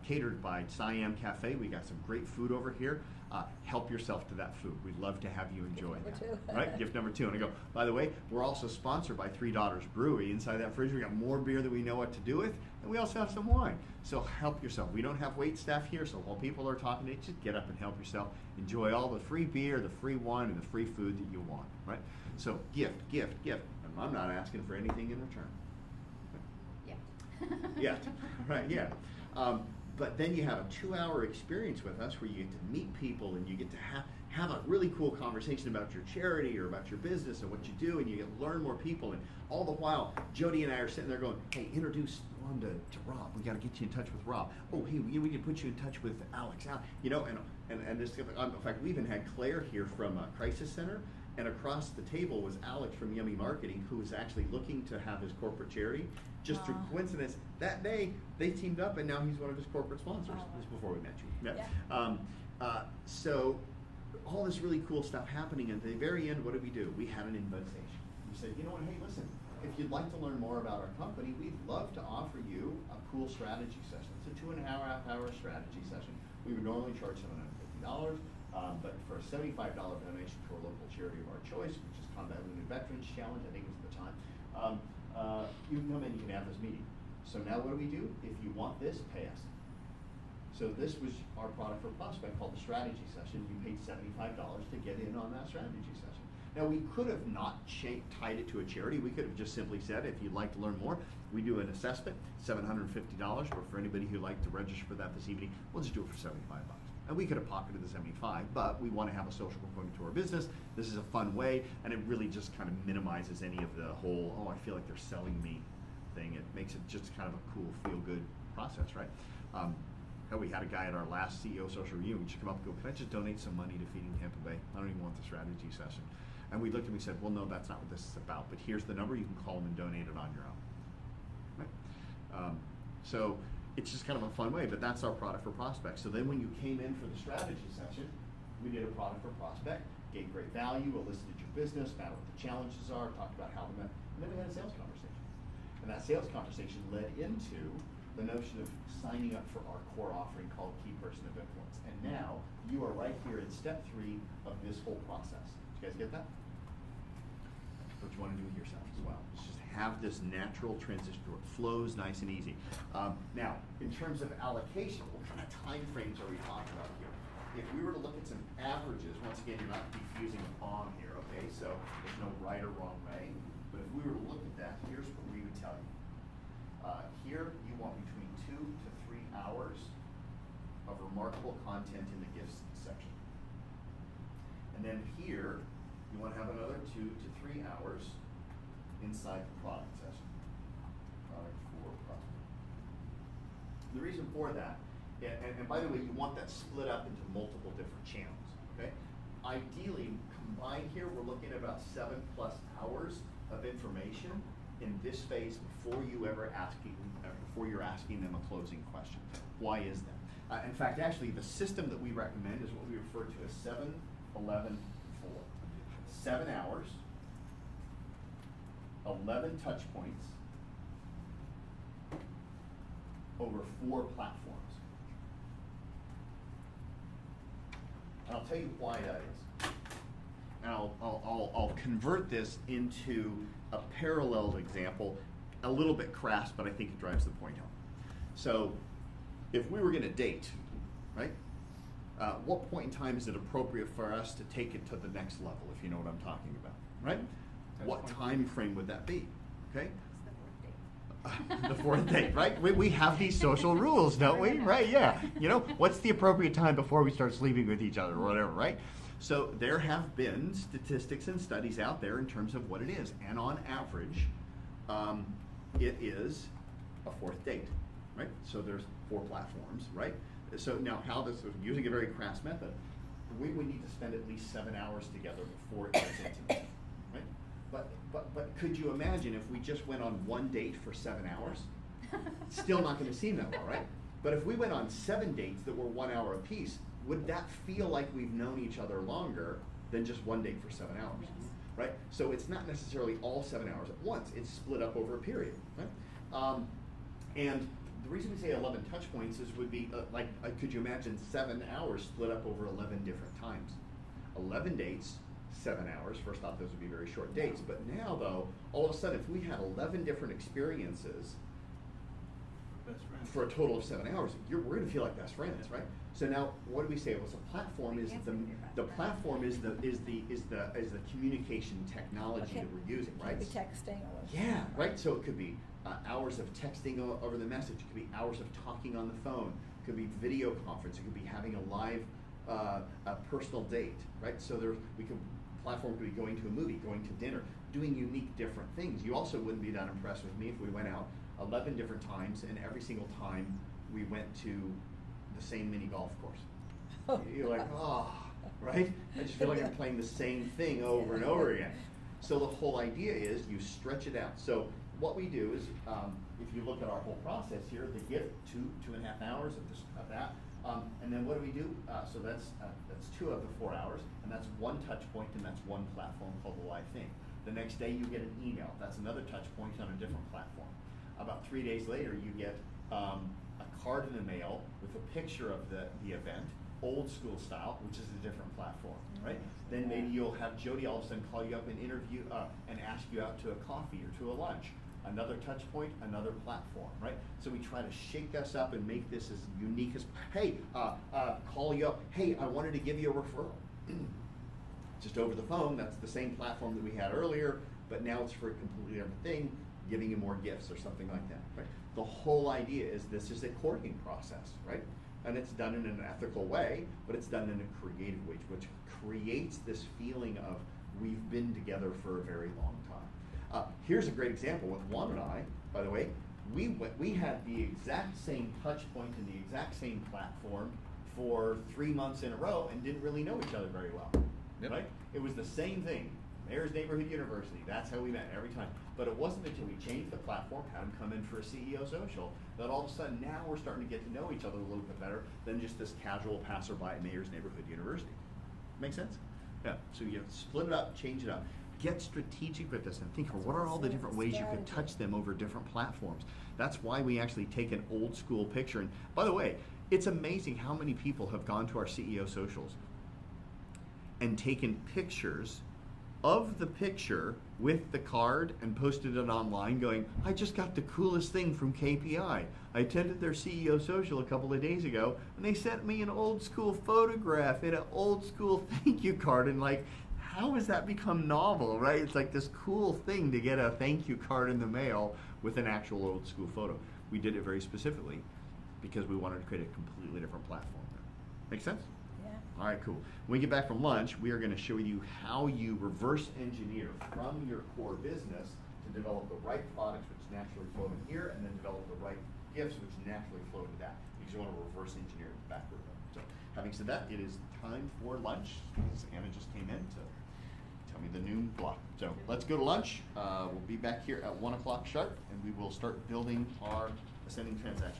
catered by Siam Cafe. We got some great food over here. Help yourself to that food. We'd love to have you enjoy Gift that. number 2. Right? Gift number 2. And I go, by the way, we're also sponsored by Three Daughters Brewery. Inside that fridge, we got more beer that we know what to do with, and we also have some wine. So help yourself. We don't have wait staff here, so while people are talking to you, just get up and help yourself. Enjoy all the free beer, the free wine, and the free food that you want. Right? So gift. And I'm not asking for anything in return. Yeah, right, yeah. But then you have a 2-hour experience with us where you get to meet people and you get to have a really cool conversation about your charity or about your business and what you do, and you get to learn more people. And all the while, Jody and I are sitting there going, hey, introduce on to Rob. We got to get you in touch with Rob. Oh, hey, we can put you in touch with Alex. You know, and this, in fact, we even had Claire here from Crisis Center. And across the table was Alex from Yummy Marketing, who was actually looking to have his corporate charity. Just through coincidence, that day they teamed up, and now he's one of his corporate sponsors. This is before we met you. Yeah. So all this really cool stuff happening, and at the very end, what did we do? We had an invitation. We said, you know what? Hey, listen. If you'd like to learn more about our company, we'd love to offer you a cool strategy session. It's a 2.5-hour strategy session. We would normally charge $750. But for a $75 donation to a local charity of our choice, which is Combat Wounded Veterans Challenge, I think it was at the time, you can come in, you can have this meeting. So now what do? If you want this, pay us. So this was our product for prospect called the strategy session. You paid $75 to get in on that strategy session. Now we could have not tied it to a charity. We could have just simply said, if you'd like to learn more, we do an assessment, $750, or for anybody who'd like to register for that this evening, we'll just do it for $75. And we could have pocketed the 75, but we want to have a social component to our business. This is a fun way, and it really just kind of minimizes any of the whole, oh, I feel like they're selling me thing. It makes it just kind of a cool, feel-good process, right? We had a guy at our last CEO Social Reunion, we just come up and go, can I just donate some money to Feeding Tampa Bay? I don't even want the strategy session. And we looked and we said, well, no, that's not what this is about, but here's the number, you can call them and donate it on your own. Right? So it's just kind of a fun way, but that's our product for prospects. So then when you came in for the strategy session, we did a product for prospect, gave great value, elicited your business, found what the challenges are, talked about how and then we had a sales conversation. And that sales conversation led into the notion of signing up for our core offering called Key Person of Influence. And now you are right here in step 3 of this whole process. Did you guys get that? That's what you want to do with yourself as well. It's just have this natural transition where it flows nice and easy. Now, in terms of allocation, what kind of time frames are we talking about here? If we were to look at some averages, once again, you're not defusing a bomb here, okay? So there's no right or wrong way. But if we were to look at that, here's what we would tell you. Here, you want between 2 to 3 hours of remarkable content in the gifts section. And then here, you want to have another 2 to 3 hours inside the product session. Product for prospect. The reason for that, and by the way, you want that split up into multiple different channels, okay? Ideally, combined here, we're looking at about 7+ hours of information in this phase before you're asking them a closing question. Why is that? In fact, actually, the system that we recommend is what we refer to as 7-11-4. 7 hours, 11 touch points, over 4 platforms. And I'll tell you why that is. And I'll convert this into a paralleled example, a little bit crass, but I think it drives the point home. So, if we were going to date, right? What point in time is it appropriate for us to take it to the next level, if you know what I'm talking about, right? What time frame would that be, okay? The 4th date, right? We have these social rules, don't we? Right, yeah. You know, what's the appropriate time before we start sleeping with each other or whatever, right? So there have been statistics and studies out there in terms of what it is. And on average, it is a 4th date, right? So there's 4 platforms, right? So now how this, using a very crass method, we would need to spend at least 7 hours together before it gets intimate, right? But could you imagine if we just went on one date for 7 hours? Still not gonna seem that well, right? But if we went on 7 dates that were 1 hour apiece, would that feel like we've known each other longer than just one date for 7 hours, Yes. right? So it's not necessarily all 7 hours at once, it's split up over a period, right? And the reason we say 11 touch points is would be, could you imagine 7 hours split up over 11 different times? 11 dates, 7 hours. First off, those would be very short dates. But now, though, all of a sudden, if we had 11 different experiences Best friends. for a total of 7 hours, we're going to feel like best friends, right? So now, what do we say? Well, so platform is the platform is the communication technology that we're using, right? Could be texting or. Yeah, right. So it could be hours of texting over the message. It could be hours of talking on the phone. It could be video conference. It could be having a live a personal date, right? So platform could be going to a movie, going to dinner, doing unique different things. You also wouldn't be that impressed with me if we went out 11 different times and every single time we went to the same mini golf course. You're like, oh, right? I just feel like I'm playing the same thing over and over again. So the whole idea is you stretch it out. So what we do is, if you look at our whole process here, the gift, 2.5 hours of that. And then what do we do? So that's 2 of the 4 hours, and that's 1 touch point, and that's 1 platform called the live thing. The next day you get an email. That's another touch point on a different platform. About 3 days later, you get a card in the mail with a picture of the event, old school style, which is a different platform, right? Then maybe you'll have Jody all of a sudden call you up and interview and ask you out to a coffee or to a lunch. Another touch point, another platform, right? So we try to shake us up and make this as unique as, hey, call you up, hey, I wanted to give you a referral. Just over the phone, that's the same platform that we had earlier, but now it's for a completely different thing, giving you more gifts or something like that, right? The whole idea is this is a courting process, right? And it's done in an ethical way, but it's done in a creative way, which creates this feeling of we've been together for a very long time. Here's a great example with Juan and I, by the way. We had the exact same touch point and the exact same platform for 3 months in a row and didn't really know each other very well, right? It was the same thing. Mayor's Neighborhood University, that's how we met every time. But it wasn't until we changed the platform, had them come in for a CEO social, that all of a sudden now we're starting to get to know each other a little bit better than just this casual passerby at Mayor's Neighborhood University. Make sense? Yeah, so you split it up, change it up. Get strategic with this and think of what are all the different ways you could touch them over different platforms. That's why we actually take an old school picture. And by the way, it's amazing how many people have gone to our CEO socials and taken pictures of the picture with the card and posted it online going, I just got the coolest thing from KPI. I attended their CEO social a couple of days ago and they sent me an old school photograph and an old school thank you card, and like, how has that become novel, right? It's like this cool thing to get a thank you card in the mail with an actual old school photo. We did it very specifically because we wanted to create a completely different platform. Make sense? Yeah. All right, cool. When we get back from lunch, we are going to show you how you reverse engineer from your core business to develop the right products which naturally flow in here, and then develop the right gifts which naturally flow into that, because you want to reverse engineer it backward. So, having said that, it is time for lunch. Anna just came in to tell me the noon block. So let's go to lunch. We'll be back here at 1 o'clock sharp, and we will start building our ascending transaction.